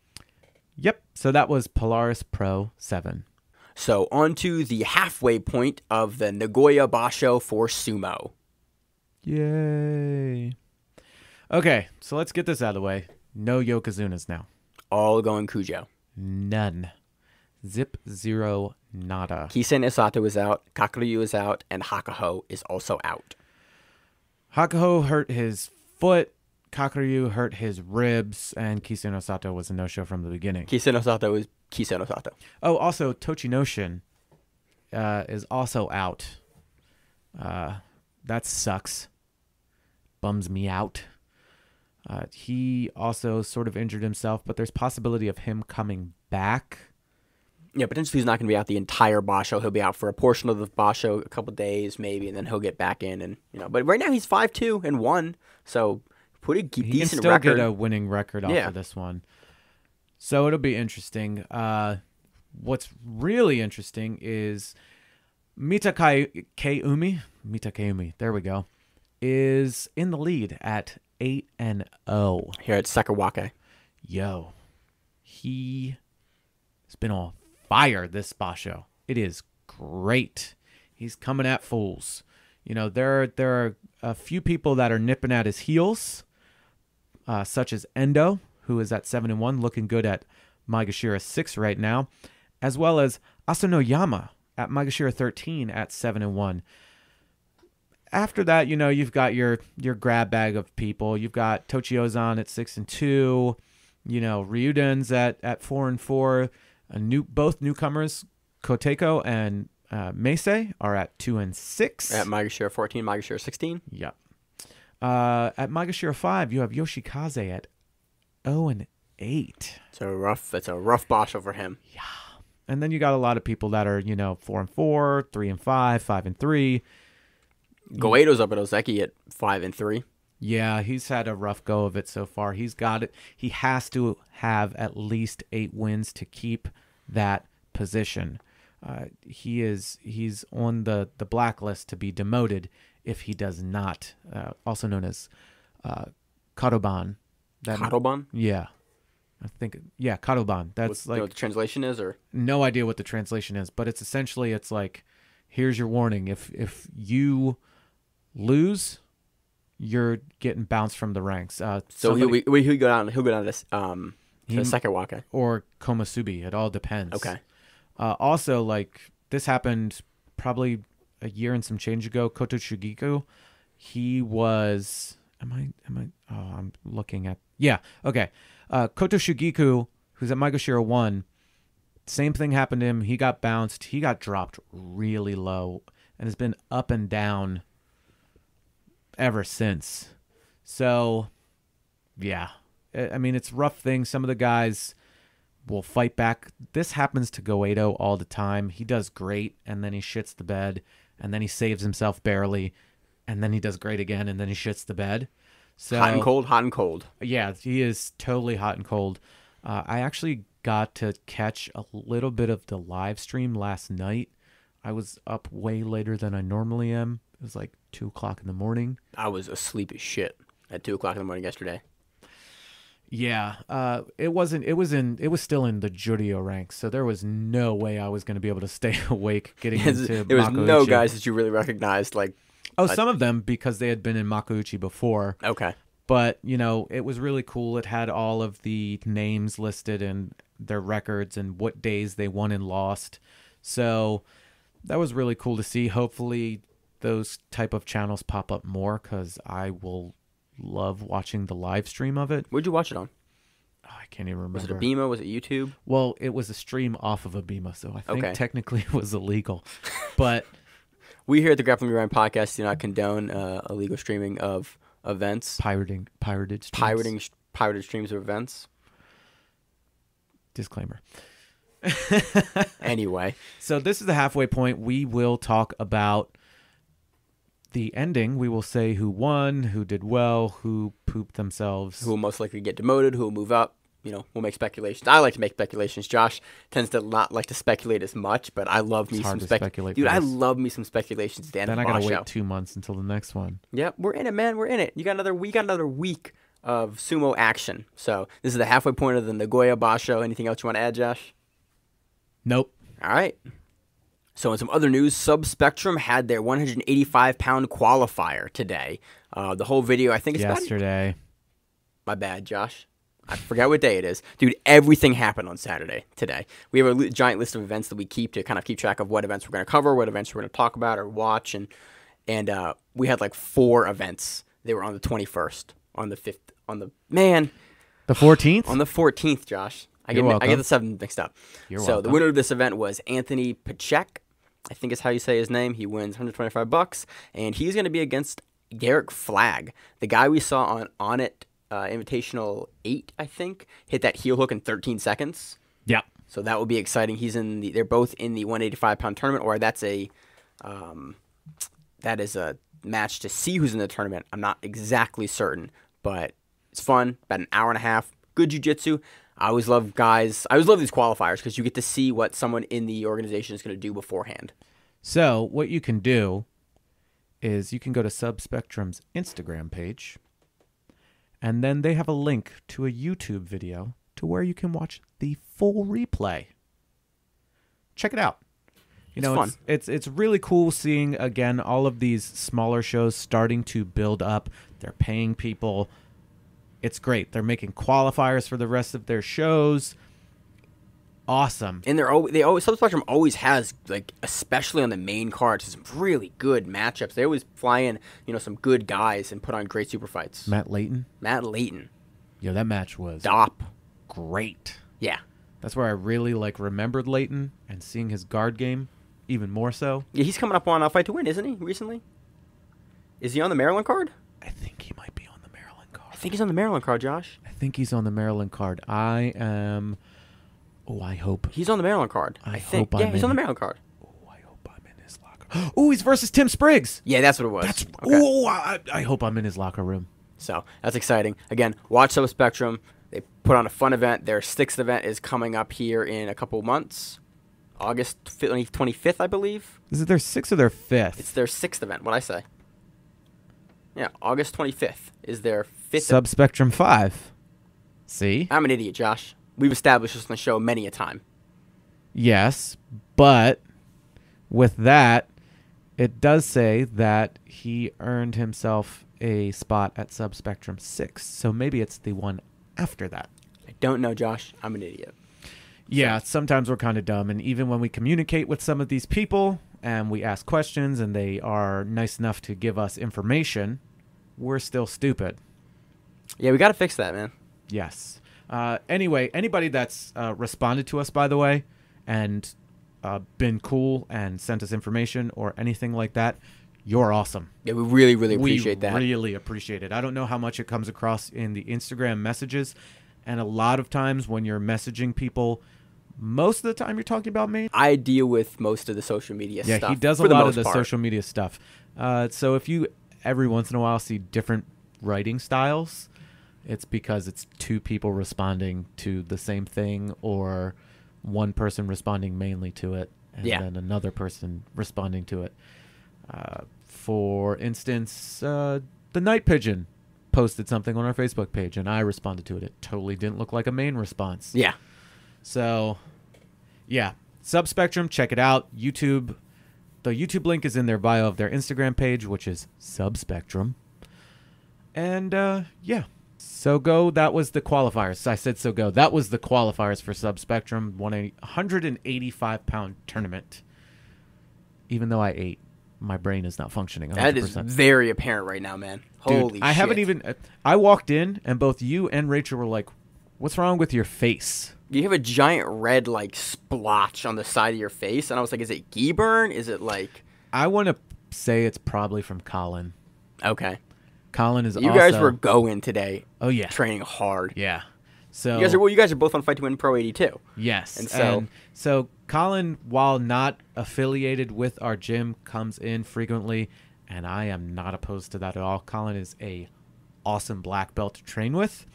Yep. So that was Polaris Pro 7. So on to the halfway point of the Nagoya Basho for sumo. Yay. Okay, so let's get this out of the way. No Yokozunas now. All going Cujo. None. Zip, zero, nada. Kisen Isato is out, Kakaryu is out, and Hakaho is also out. Hakaho hurt his foot. Kakaryu hurt his ribs, and Kisen Osato was a no-show from the beginning. Kisen Osato is Kisen Osato. Oh, also, Tochinoshin is also out. That sucks. Bums me out. He also sort of injured himself, but there's possibility of him coming back. Yeah, potentially he's not going to be out the entire Basho. He'll be out for a portion of the Basho, a couple days maybe, and then he'll get back in. And but right now he's 5-2-1, so pretty decent record. He can still get a winning record off of this one. So it'll be interesting. What's really interesting is Mita Keumi, there we go, is in the lead at 8-0. Here at Sakawake. Yo, he has been on fire this Basho. It is great. He's coming at fools. There are a few people that are nipping at his heels, such as Endo, who is at 7-1, looking good at Maegashira 6 right now, as well as Asanoyama at Maegashira 13 at 7-1. After that, you've got your grab bag of people. You've got Tochiozan at 6-2. Ryuden's at 4-4. Both newcomers, Koteko and Meisei, are at 2-6. At Maegashira 14, Maegashira 16. Yep. At Maegashira 5, you have Yoshikaze at 0-8. That's a rough Basho for him. Yeah. And then you got a lot of people that are 4-4, 3-5, 5-3. Goeido's up at Ozeki at 5-3. Yeah, he's had a rough go of it so far. He's got it. He has to have at least 8 wins to keep that position. He's on the blacklist to be demoted if he does not. Also known as Kadoban. Kadoban? Yeah, I think Kadoban. That's What the translation is, or no idea what the translation is, but it's essentially it's like, here's your warning. If you lose, you're getting bounced from the ranks. so he'll go down. He'll go down to the second waka or Komusubi. It all depends. Okay. Also, like this happened probably a year and some change ago. Koto Shugiku, he was. I'm looking at. Yeah. Okay. Koto Shugiku, who's at Maegashira 1. Same thing happened to him. He got bounced. He got dropped really low and has been up and down ever since. So, yeah. I mean, it's a rough thing. Some of the guys will fight back. This happens to Goedo all the time. He does great, and then he shits the bed, and then he saves himself barely, and then he does great again, and then he shits the bed. So hot and cold, hot and cold. Yeah, he is totally hot and cold. I actually got to catch a little bit of the live stream last night. I was up way later than I normally am. It was like 2 o'clock in the morning. I was asleep as shit at 2 o'clock in the morning yesterday. Yeah, it was still in the Judio ranks, so there was no way I was going to be able to stay awake getting into There was Makuuchi. no guys that you really recognized, like. Some of them because they had been in Makuuchi before. Okay. But, it was really cool. It had all of the names listed and their records and what days they won and lost. So that was really cool to see. Hopefully those type of channels pop up more because I will love watching the live stream of it. Where'd you watch it on? Oh, I can't even remember. Was it a Bima? Was it YouTube? Well, it was a stream off of a Bima, so I think Okay. technically it was illegal. But we here at the Grappling Rewind podcast do not condone illegal streaming of events. pirated streams. Pirated streams of events. Disclaimer. Anyway. So this is the halfway point. We will talk about the ending. We will say who won, who did well, who pooped themselves. Who will most likely get demoted, who will move up. We'll make speculations. I like to make speculations. Josh tends to not like to speculate as much, but I love me some speculate. Dude, I love me some speculations at the end then of I the gotta show. wait 2 months until the next one. Yep, we're in it, man. We're in it. We got another week of sumo action. So this is the halfway point of the Nagoya Basho. Anything else you want to add, Josh? Nope. All right. So in some other news, Subspectrum had their 185-pound qualifier today. The whole video, I think it's yesterday. My bad, Josh. I forgot what day it is. Dude, everything happened on Saturday today. We have a giant list of events that we keep to kind of keep track of what events we're going to cover, what events we're going to talk about or watch. And we had like 4 events. They were on the 21st, on the 5th, The 14th? 14th? On the 14th, Josh. I get the 7th mixed up. You're so welcome. the winner of this event was Anthony Pachek. I think is how you say his name. He wins $125, and he's going to be against Garrick Flagg, the guy we saw on It Invitational 8, I think, hit that heel hook in 13 seconds. Yeah. So that will be exciting. They're both in the 185-pound tournament, or that is a match to see who's in the tournament. I'm not exactly certain, but it's fun. About an hour and a half. Good jiu-jitsu. I always love these qualifiers because you get to see what someone in the organization is going to do beforehand. So what you can do is you can go to Subspectrum's Instagram page, and then they have a link to a YouTube video to where you can watch the full replay. Check it out. It's fun. It's really cool seeing, again, all of these smaller shows starting to build up. They're paying people. It's great. They're making qualifiers for the rest of their shows. Awesome. And Subspectrum always has, like, especially on the main card, some really good matchups. They always fly in, some good guys and put on great super fights. Matt Layton. Yo, that match was Dop. Great. Yeah. That's where I really remembered Layton and seeing his guard game even more so. Yeah, he's coming up on Fight to Win, isn't he? Recently, is he on the Maryland card? I think he might be on the Maryland card. I think he's on the Maryland card, Josh. I think he's on the Maryland card. I hope he's on the Maryland card. I think. Yeah, he's on the Maryland card. Oh, I hope I'm in his locker. Oh, he's versus Tim Spriggs. Yeah, that's what it was. Okay. Oh, I hope I'm in his locker room. So that's exciting. Again, watch Subspectrum. They put on a fun event. Their 6th event is coming up here in a couple months. August 25th, I believe. Is it their 6th or their 5th? It's their 6th event. What'd I say? Yeah, August 25th is their 5th. Subspectrum 5. See? I'm an idiot, Josh. We've established this on the show many a time. Yes, but with that, it does say that he earned himself a spot at Subspectrum 6. So maybe it's the one after that. I don't know, Josh. I'm an idiot. Yeah, sometimes we're kind of dumb. And even when we communicate with some of these people and we ask questions and they are nice enough to give us information, we're still stupid. Yeah, we got to fix that, man. Yes. Anyway, anybody that's responded to us, by the way, and been cool and sent us information or anything like that, you're awesome. Yeah, we really, really appreciate that. We really appreciate it. I don't know how much it comes across in the Instagram messages. And a lot of times when you're messaging people, most of the time you're talking about me. I deal with most of the social media stuff. Yeah, he does a lot of the social media stuff. So if you every once in a while see different writing styles, it's because it's two people responding to the same thing or one person responding mainly to it and then another person responding to it. For instance, the Night Pigeon posted something on our Facebook page and I responded to it. It totally didn't look like a main response. Yeah. So, yeah. Subspectrum, check it out. YouTube. The YouTube link is in their bio of their Instagram page, which is Subspectrum. And, yeah. So go. That was the qualifiers. I said so go. That was the qualifiers for Subspectrum. 185-pound tournament. Even though I ate, my brain is not functioning 100%. That is very apparent right now, man. Dude, Holy shit. I haven't even... I walked in, and both you and Rachel were like, what's wrong with your face? You have a giant red, like, splotch on the side of your face, and I was like, is it ghee burn? Is it, like... I want to say it's probably from Colin. Okay. Colin is You guys were going today. Oh, yeah. Training hard. Yeah. So you guys are both on Fight to Win Pro 82. Yes. And so Colin, while not affiliated with our gym, comes in frequently, and I am not opposed to that at all. Colin is a awesome black belt to train with.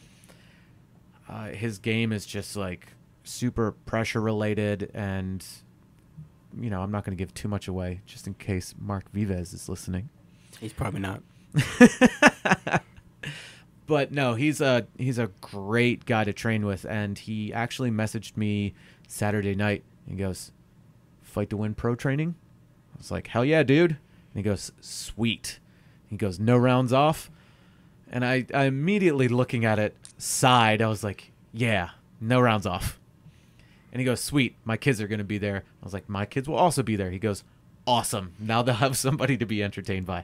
His game is just like super pressure related, and I'm not going to give too much away just in case Mark Vives is listening. He's probably not. But no, he's a great guy to train with, and he actually messaged me Saturday night and goes, Fight to Win Pro training? I was like, hell yeah, dude. And he goes, sweet. He goes, no rounds off. And I immediately looking at it, sighed. I was like, yeah, no rounds off. And he goes, sweet, my kids are going to be there. I was like, my kids will also be there. He goes, awesome. Now they'll have somebody to be entertained by.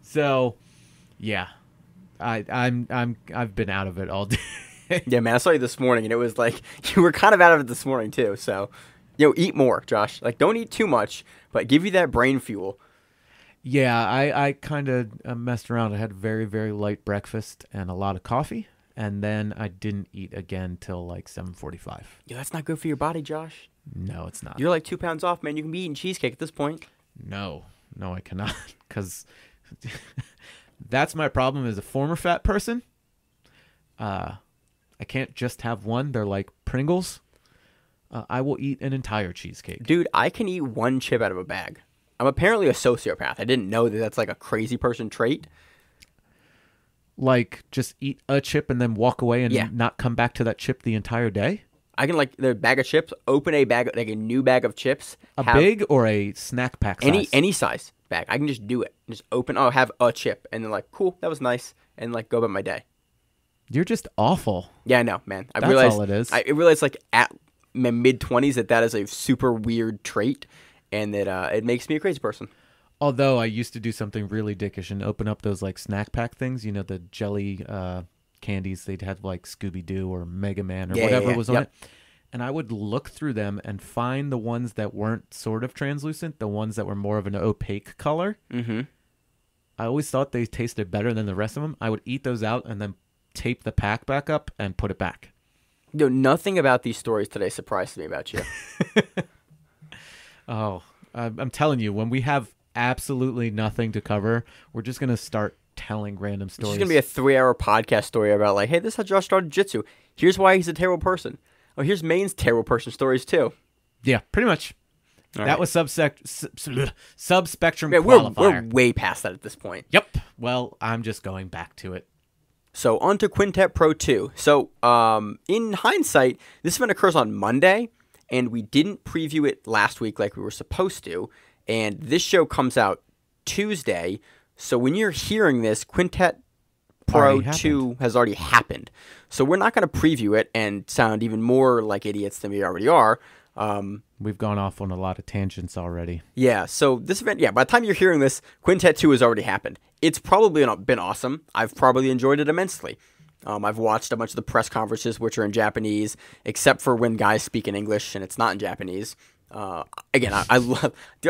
So, yeah. I've been out of it all day. Yeah, man, I saw you this morning, and it was like you were kind of out of it this morning too. So, eat more, Josh. Like, don't eat too much, but give you that brain fuel. Yeah, I kind of messed around. I had a very, very light breakfast and a lot of coffee, and then I didn't eat again till like 7:45. Yeah, that's not good for your body, Josh. No, it's not. You're like 2 pounds off, man. You can be eating cheesecake at this point. No, I cannot, because that's my problem as a former fat person. I can't just have one. They're like Pringles. I will eat an entire cheesecake. Dude, I can eat one chip out of a bag. I'm apparently a sociopath. I didn't know that that's like a crazy person trait. Like, just eat a chip and then walk away and not come back to that chip the entire day? I can, like, the bag of chips, open a bag, like a new bag of chips. A big or a snack pack size? Any size bag. I can just do it. Just open, have a chip, and then like, cool, that was nice, and like go about my day. You're just awful. Yeah, I know, man. That's all it is. I realized like at my mid-20s that is a super weird trait, and that it makes me a crazy person. Although I used to do something really dickish and open up those like snack pack things, the jelly candies they'd have like Scooby-Doo or Mega Man or whatever was on it. And I would look through them and find the ones that weren't sort of translucent, the ones that were more of an opaque color. Mm-hmm. I always thought they tasted better than the rest of them. I would eat those out and then tape the pack back up and put it back. Nothing about these stories today surprised me about you. Oh, I'm telling you, when we have absolutely nothing to cover, we're just going to start telling random It's stories. just going to be a 3-hour podcast story about, like, hey, this is how Josh started jiu-jitsu. Here's why he's a terrible person. Oh, here's Maine's terrible person stories, too. Yeah, pretty much. All that right. was subspectrum Yeah, qualifier. we're way past that at this point. Yep. Well, I'm just going back to it. So on to Quintet Pro 2. So in hindsight, this event occurs on Monday, and we didn't preview it last week like we were supposed to. And this show comes out Tuesday. So when you're hearing this, Quintet Pro Already 2 has already happened. So we're not going to preview it and sound even more like idiots than we already are. We've gone off on a lot of tangents already. Yeah, so this event, by the time you're hearing this, Quintet 2 has already happened. It's probably been awesome. I've probably enjoyed it immensely. I've watched a bunch of the press conferences, which are in Japanese, except for when guys speak in English and it's not in Japanese. Again, I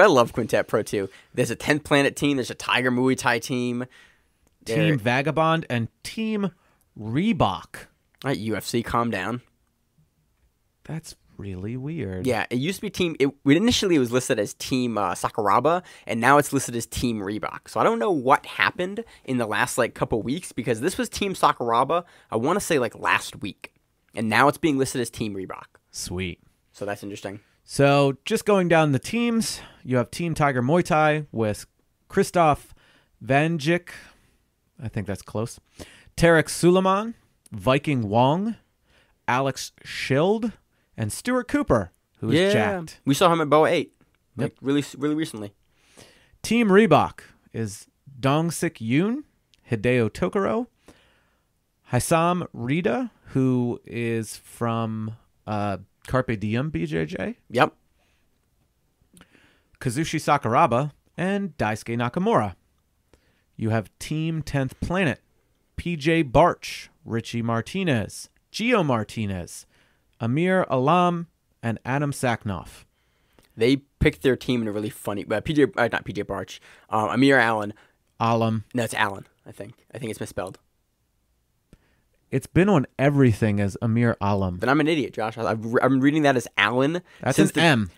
love Quintet Pro 2. There's a 10th Planet team. There's a Tiger Muay Thai team. Team Vagabond and Team Reebok. All right, UFC, calm down. That's really weird. Yeah, it used to be initially it was listed as Team Sakuraba, and now it's listed as Team Reebok. So I don't know what happened in the last couple weeks, because this was Team Sakuraba, I want to say last week, and now it's being listed as Team Reebok. Sweet. So that's interesting. So just going down the teams, you have Team Tiger Muay Thai with Christoph Vanjik, I think that's close, Tarek Suleiman, Viking Wong, Alex Schild, and Stuart Cooper, who is jacked. We saw him at Boa 8, really recently. Team Reebok is Dongsik Yoon, Hideo Tokoro, Hassam Rida, who is from Carpe Diem BJJ. Yep. Kazushi Sakuraba, and Daisuke Nakamura. You have Team 10th Planet, PJ Barch, Richie Martinez, Gio Martinez, Amir Alam, and Adam Saknoff. They picked their team in a really funny... not PJ Barch. Amir Allen. Alam. No, it's Allen, I think. I think it's misspelled. It's been on everything as Amir Alam. Then I'm an idiot, Josh. I've been reading that as Allen. That's an M.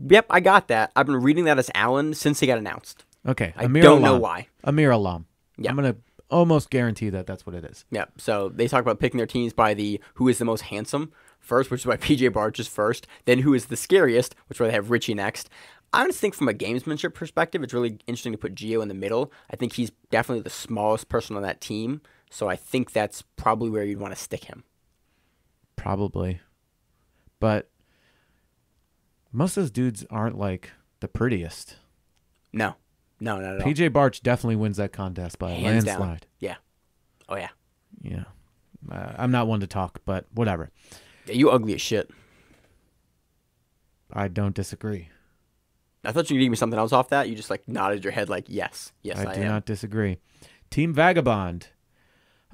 Yep, I got that. I've been reading that as Allen since he got announced. Okay, I Amir don't Alam. know why. Amir Alam. Yeah. I'm going to almost guarantee that that's what it is. Yeah, so they talk about picking their teams by who is the most handsome first, which is why PJ Barch is first, then who is the scariest, which is why they have Richie next. I just think from a gamesmanship perspective, it's really interesting to put Gio in the middle. I think he's definitely the smallest person on that team, so I think that's probably where you'd want to stick him. Probably. But most of those dudes aren't the prettiest. No, not at all. PJ Barch definitely wins that contest by a Hands landslide. down. Yeah. Oh, yeah. Yeah. I'm not one to talk, but whatever. Yeah, you ugly as shit. I don't disagree. I thought you could give me something else off that. You just nodded your head yes. Yes, I do am. not disagree. Team Vagabond.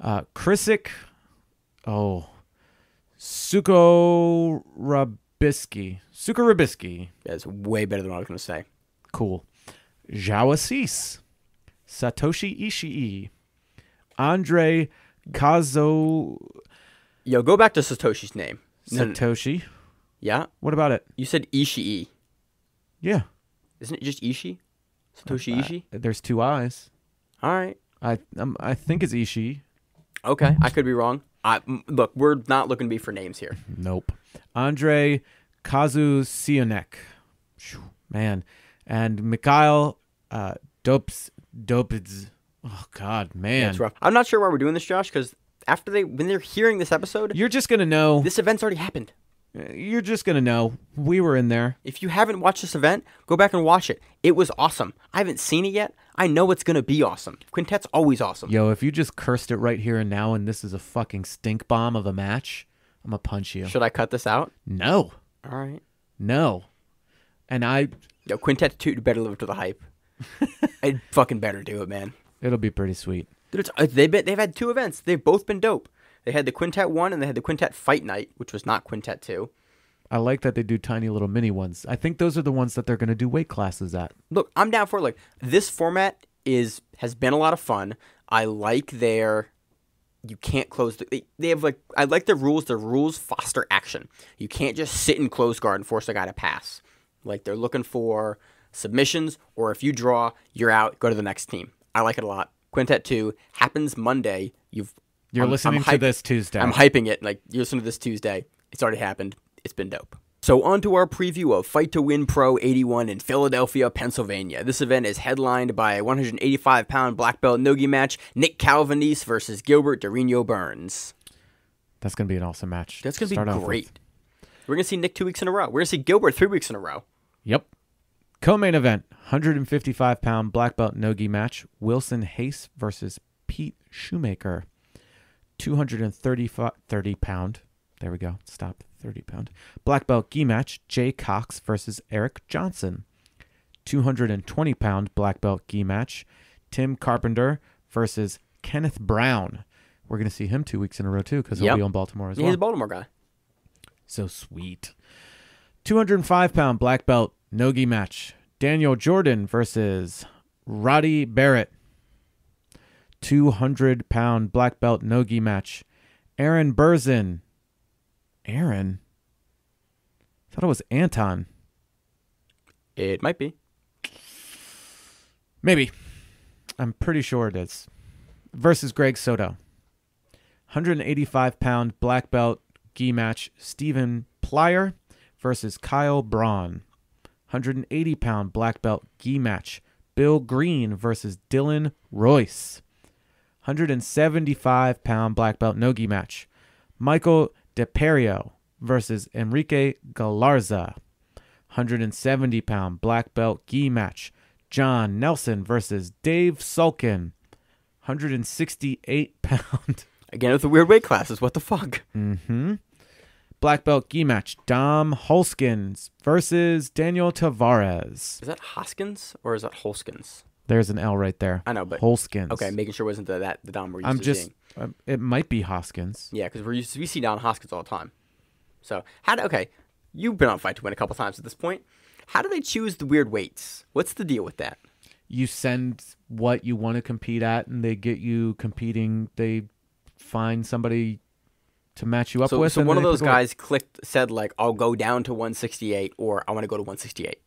Krisic. Suko Rabisky. That's way better than what I was going to say. Cool. Zhao Assis. Satoshi Ishii. Andre Kazo. Yo, go back to Satoshi's name. Satoshi. Yeah? What about it? You said Ishii. Yeah. Isn't it just Ishii? Satoshi Ishii? There's two eyes. All right. I think it's Ishii. Okay, I could be wrong. Look, we're not looking to be for names here. Nope. Andre Kazusionek. Man. And Mikhail Dopids. Oh, God, man. Yeah, it's rough. I'm not sure why we're doing this, Josh, because when they're hearing this episode, You're just going to know. this event's already happened. You're just going to know. We were in there. If you haven't watched this event, go back and watch it. It was awesome. I haven't seen it yet. I know it's going to be awesome. Quintet's always awesome. Yo, if you just cursed it right here and now and this is a fucking stink bomb of a match, I'm going to punch you. Should I cut this out? No. All right. No. And Yo, Quintet 2 better live up to the hype. I'd fucking better do it, man. it'll be pretty sweet. Dude, they've had two events. They've both been dope. They had the Quintet 1 and they had the Quintet Fight Night, which was not Quintet 2. I like that they do tiny little mini ones. I think those are the ones that they're going to do weight classes at. Look, I'm down for it. This format has been a lot of fun. I like you can't close they have I like their rules. Their rules foster action. You can't just sit in closed guard and force a guy to pass. They're looking for submissions, or if you draw, you're out, go to the next team. I like it a lot. Quintet 2 happens Monday. You're listening to this Tuesday. I'm hyping it. Like, you listen to this Tuesday. It's already happened. It's been dope. So on to our preview of Fight to Win Pro 81 in Philadelphia, Pennsylvania. This event is headlined by a 185-pound black belt nogi match, Nick Calvanese versus Gilbert Dorino Burns. That's going to be an awesome match. That's going to be great. We're going to see Nick 2 weeks in a row. We're going to see Gilbert 3 weeks in a row. Yep. Co-main event, 155-pound black belt nogi match, Wilson Hayes versus Pete Shoemaker. 30-pound. There we go. Stop. 30-pound. Black belt gi match, Jay Cox versus Eric Johnson. 220-pound black belt gi match, Tim Carpenter versus Kenneth Brown. We're going to see him 2 weeks in a row, too, because he'll be on Baltimore as well. He's a Baltimore guy. So sweet. 205-pound black belt nogi match, Daniel Jordan versus Roddy Barrett. 200-pound black belt nogi match, Aaron Burzin. Aaron? I thought it was Anton. It might be. Maybe. I'm pretty sure it is. Versus Greg Soto. 185-pound black belt gi match, Stephen Plyer versus Kyle Braun. 180-pound black belt gi match, Bill Green versus Dylan Royce. 175-pound black belt nogi match, Michael DePerio versus Enrique Galarza. 170-pound black belt gi match, John Nelson versus Dave Sulkin. 168-pound. Again, with the weird weight classes. What the fuck? Black belt gi match, Dom Holskins versus Daniel Tavares. Is that Hoskins or is that Holskins? There's an L right there. I know, but Holskins. Okay, making sure it wasn't the Dom we're used to seeing. It might be Hoskins. Yeah, because we see Don Hoskins all the time. So you've been on Fight to Win a couple times at this point. How do they choose the weird weights? What's the deal with that? You send what you want to compete at, and they get you competing. They find somebody to match you up with. So one of those guys said like, I'll go down to 168, or I want to go to 168.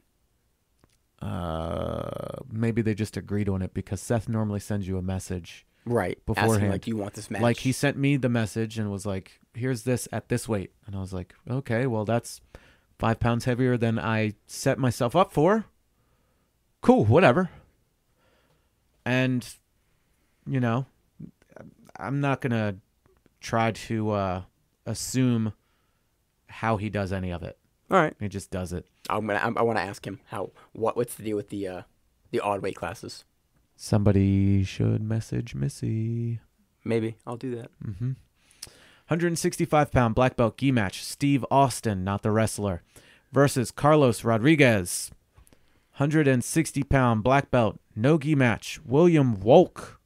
Maybe they just agreed on it because Seth normally sends you a message right beforehand. Asking, like, do you want this match? Like, he sent me the message and was like, here's this at this weight. And I was like, okay, well, that's 5 pounds heavier than I set myself up for. Cool, whatever. And, you know, I'm not going to try to assume how he does any of it. All right. He just does it. I want to ask him what's the deal with the odd weight classes. Somebody should message Missy. Maybe I'll do that. 165-pound black belt gi match, Steve Austin, not the wrestler, versus Carlos Rodriguez. 160-pound black belt no gi match, William Wolk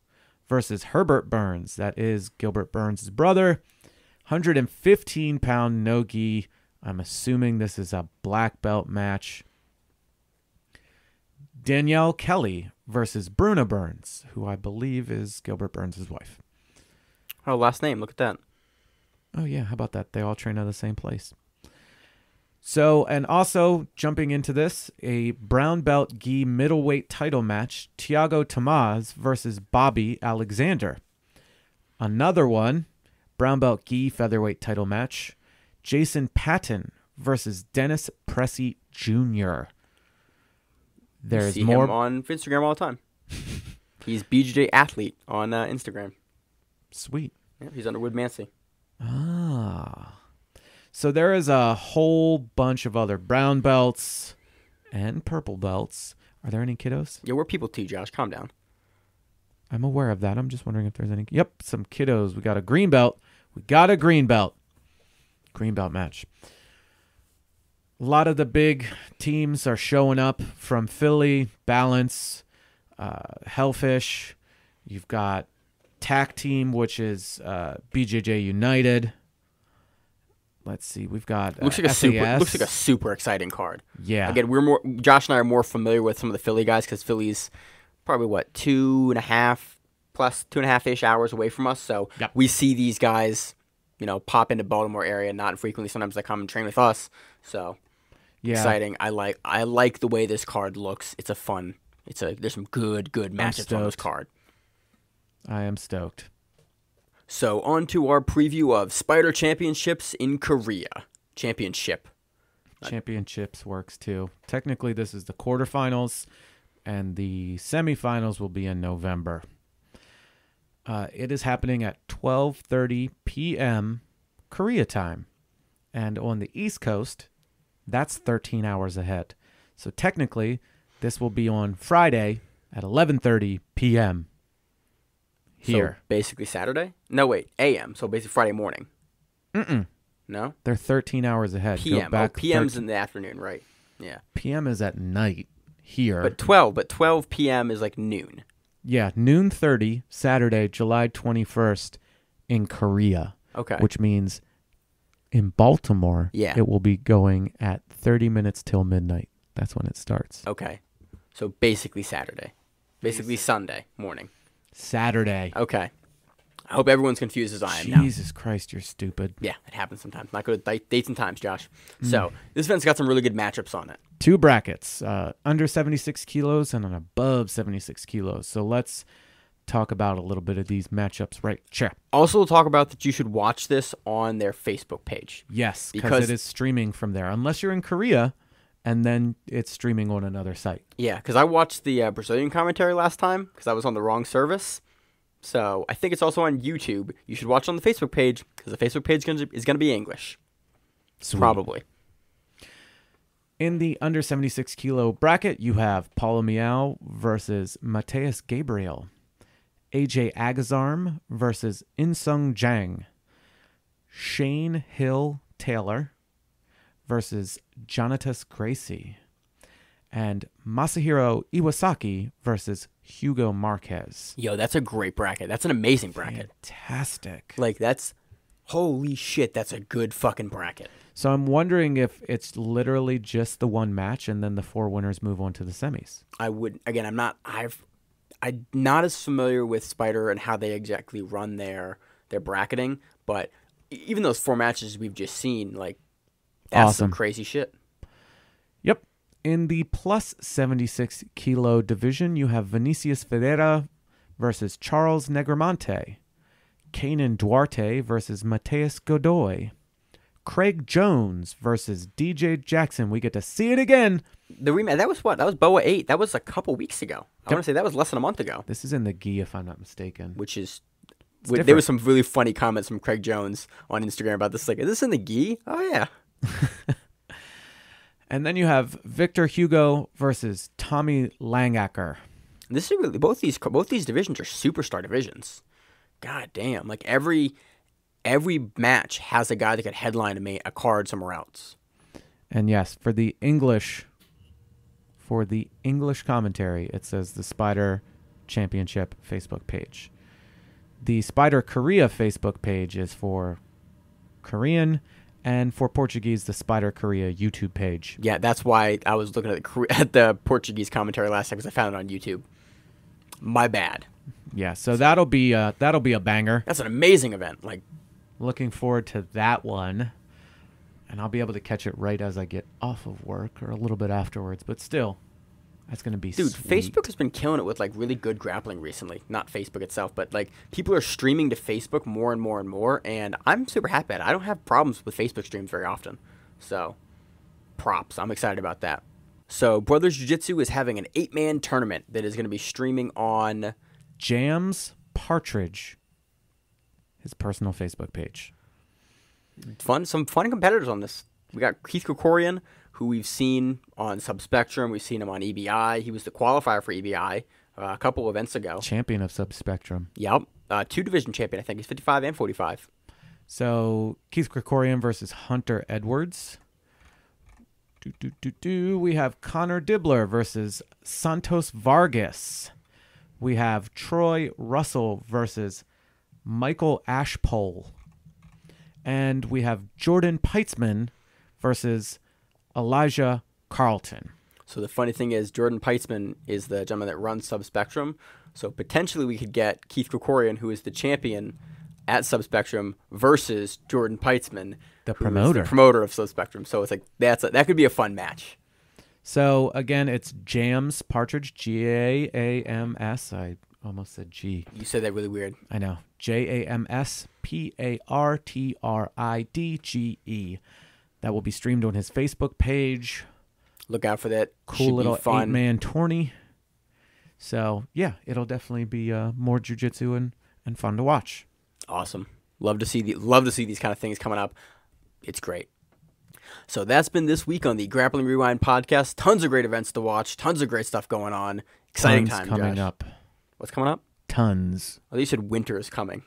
versus Herbert Burns. That is Gilbert Burns' brother. 115-pound no gi. I'm assuming this is a black belt match. Danielle Kelly versus Bruna Burns, who I believe is Gilbert Burns' wife. Oh, last name. Look at that. Oh, yeah. How about that? They all train out of the same place. So, and also jumping into this, a brown belt gi middleweight title match, Thiago Tomaz versus Bobby Alexander. Another one, brown belt gi featherweight title match, Jason Patton versus Dennis Pressey Jr. There's see more him on Instagram all the time. He's BJJ Athlete on Instagram. Sweet. Yeah, he's under Wood Mancy. Ah. So there is a whole bunch of other brown belts and purple belts. Are there any kiddos? Yeah, we're people too, Josh. Calm down. I'm aware of that. I'm just wondering if there's any. Yep, some kiddos. We got a green belt. Green belt match. A lot of the big teams are showing up from Philly, Balance, Hellfish. You've got TAC team, which is BJJ United. Let's see. We've got looks like a super exciting card. Yeah. Again, Josh and I are more familiar with some of the Philly guys because Philly's probably 2.5-ish hours away from us. So we see these guys, pop into Baltimore area not infrequently. Sometimes they come and train with us. So exciting. I like the way this card looks. It's there's some good matchups on this card. I am stoked. So on to our preview of Spyder Championships in Korea. Championships works too. Technically, this is the quarterfinals, and the semifinals will be in November. It is happening at 12:30 p.m. Korea time. And on the East Coast, that's 13 hours ahead. So technically, this will be on Friday at 11:30 p.m. here. So basically Saturday? No, wait, a.m. So basically Friday morning. No? They're 13 hours ahead. p.m. Go back p.m.'s in the afternoon, right? Yeah. p.m. is at night here. But 12 p.m. is like noon. Yeah, noon 30, Saturday, July 21st in Korea. Okay. Which means in Baltimore, it will be going at 30 minutes till midnight. That's when it starts. Okay. So basically Saturday. Basically Sunday morning. Saturday. Okay. I hope everyone's confused as I am now. Jesus Christ, you're stupid. Yeah, it happens sometimes. Not good at dates and times, Josh. So this event's got some really good matchups on it. 2 brackets, under 76 kilos and an above 76 kilos. So let's talk about a little bit of these matchups right here. Also, we'll talk about that you should watch this on their Facebook page. Yes, because it is streaming from there. Unless you're in Korea, and then it's streaming on another site. Yeah, because I watched the Brazilian commentary last time because I was on the wrong service. So I think it's also on YouTube. You should watch it on the Facebook page because the Facebook page is going to be English. Sweet. Probably. In the under 76 kilo bracket, you have Paulo Miao versus Mateus Gabriel. AJ Agazarm versus Insung Jang. Shane Hill Taylor versus Jonatas Gracie. And Masahiro Iwasaki versus Hugo Marquez. Yo, that's a great bracket. That's an amazing bracket. Fantastic. Like, holy shit, that's a good fucking bracket. So I'm wondering if it's literally just the one match and then the 4 winners move on to the semis. I'm not as familiar with Spyder and how they exactly run their bracketing, but even those 4 matches we've just seen, like, that's some crazy shit. Yep. In the plus 76 kilo division, you have Vinicius Ferreira versus Charles Negromonte. Kanan Duarte versus Mateus Godoy. Craig Jones versus DJ Jackson. We get to see it again. The rematch, that was what? That was BOA 8. That was a couple weeks ago. I want to say that was less than a month ago. This is in the gi, if I'm not mistaken. Which is... There was some really funny comments from Craig Jones on Instagram about this. Like, is this in the gi? Oh, yeah. And then you have Victor Hugo versus Tommy Langacker. This is really both these divisions are superstar divisions. God damn! Like every match has a guy that could headline a card somewhere else. And yes, for the English commentary, it says the Spyder Championship Facebook page. The Spyder Korea Facebook page is for Korean. And for Portuguese, the Spyder Korea YouTube page. Yeah, that's why I was looking at the Portuguese commentary last time because I found it on YouTube. My bad. Yeah, so that'll be a banger. That's an amazing event. Like, looking forward to that one, and I'll be able to catch it right as I get off of work or a little bit afterwards. But still, that's gonna be dude. Sweet. Facebook has been killing it with like really good grappling recently. Not Facebook itself, but like people are streaming to Facebook more and more and more, and I'm super happy at it. I don't have problems with Facebook streams very often, so props. I'm excited about that. So Brothers Jiu-Jitsu is having an 8-man tournament that is going to be streaming on Jams Partridge, his personal Facebook page. Some fun competitors on this. We got Keith Krikorian, who we've seen on Subspectrum. We've seen him on EBI. He was the qualifier for EBI a couple events ago. Champion of Subspectrum. Yep. 2-division champion, I think. He's 55 and 45. So Keith Krikorian versus Hunter Edwards. We have Connor Dibbler versus Santos Vargas. We have Troy Russell versus Michael Ashpole. And we have Jordan Peitzman versus Elijah Carlton. So the funny thing is Jordan Peitzman is the gentleman that runs Subspectrum. So potentially we could get Keith Krikorian, who is the champion at Subspectrum, versus Jordan Peitzman, the promoter of Subspectrum. So it's like that could be a fun match. So again, it's Jams Partridge, Gams. I Almost said G. You said that really weird. I know. JamsPartridge. That will be streamed on his Facebook page. Look out for that. Cool Should little be fun. 8-man tourney. So, yeah, it'll definitely be more jiu-jitsu and fun to watch. Awesome. Love to see these kind of things coming up. It's great. So that's been this week on the Grappling Rewind podcast. Tons of great events to watch. Tons of great stuff going on. Exciting time, coming Josh. up. What's coming up? Tons. Oh, you said winter is coming.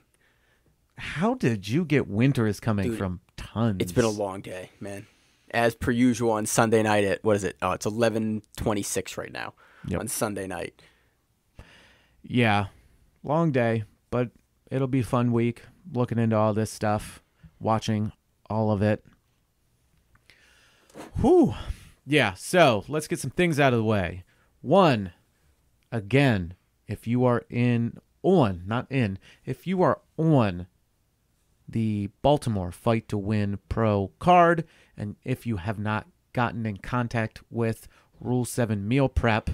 How did you get winter is coming Dude, from tons? It's been a long day, man. As per usual on Sunday night at, what is it? Oh, it's 11:26 right now on Sunday night. Yeah, long day, but it'll be a fun week looking into all this stuff, watching all of it. Whew. Yeah, so let's get some things out of the way. One, again, if you are if you are on the Baltimore Fight to Win Pro card, and if you have not gotten in contact with Rule 7 Meal Prep,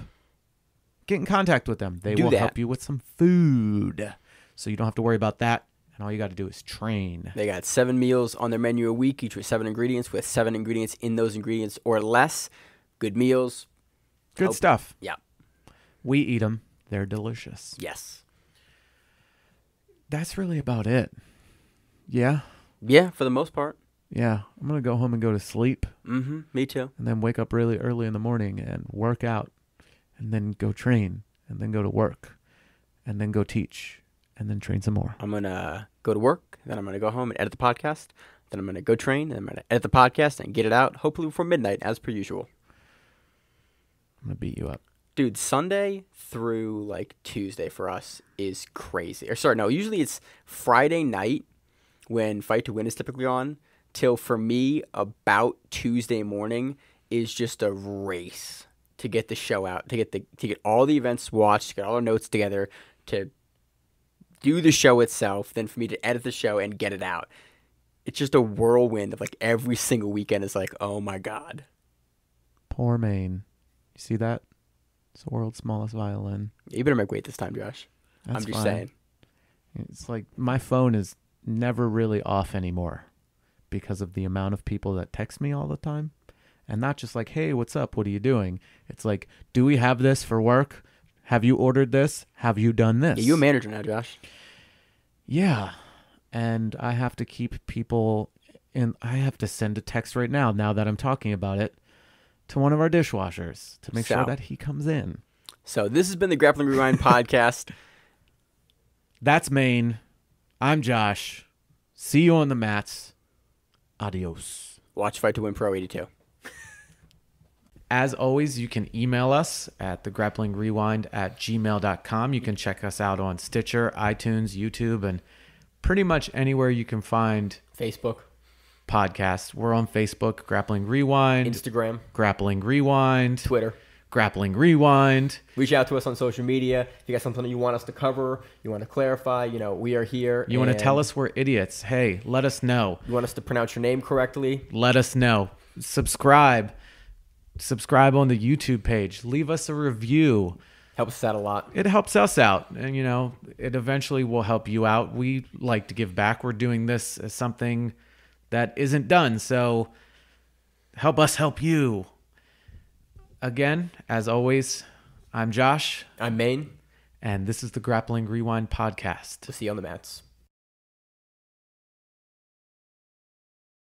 get in contact with them. They will help you with some food, so you don't have to worry about that, and all you got to do is train. They got 7 meals on their menu a week, each with 7 ingredients, with 7 ingredients in those ingredients or less. Good meals. Good stuff. Yeah. We eat them. They're delicious. Yes. That's really about it. Yeah? Yeah, for the most part. Yeah. I'm going to go home and go to sleep. Mm-hmm. Me too. And then wake up really early in the morning and work out. And then go train. And then go to work. And then go teach. And then train some more. I'm going to go to work. Then I'm going to go home and edit the podcast. Then I'm going to go train. And I'm going to edit the podcast and get it out, hopefully before midnight, as per usual. I'm going to beat you up. Dude, Sunday through like Tuesday for us is crazy. Or sorry, no, usually it's Friday night when Fight to Win is typically on, till for me about Tuesday morning is just a race to get the show out, to get all the events watched, to get all our notes together, to do the show itself, then for me to edit the show and get it out. It's just a whirlwind of like every single weekend is like, oh my God. Poor Maine. You see that? It's the world's smallest violin. You better make weight this time, Josh. That's I'm just fine. saying. It's like my phone is never really off anymore because of the amount of people that text me all the time. And not just like, hey, what's up? What are you doing? It's like, do we have this for work? Have you ordered this? Have you done this? Yeah, you a manager now, Josh. Yeah. And I have to keep people in. I have to send a text right now that I'm talking about it, to one of our dishwashers to make sure that he comes in. So this has been the Grappling Rewind podcast. That's Maine. I'm Josh. See you on the mats. Adios. Watch Fight to Win Pro 82. As always, you can email us at thegrapplingrewind@gmail.com. You can check us out on Stitcher, iTunes, YouTube, and pretty much anywhere you can find Facebook. Podcasts. We're on Facebook, Grappling Rewind. Instagram. Grappling Rewind. Twitter. Grappling Rewind. Reach out to us on social media. If you got something that you want us to cover, you want to clarify, we are here. You want to tell us we're idiots. Hey, let us know. You want us to pronounce your name correctly? Let us know. Subscribe. Subscribe on the YouTube page. Leave us a review. Helps us out a lot. It helps us out. And, it eventually will help you out. We like to give back. We're doing this as something that isn't done. So help us help you. Again, as always, I'm Josh. I'm Maine. And this is the Grappling Rewind podcast. We'll see you on the mats.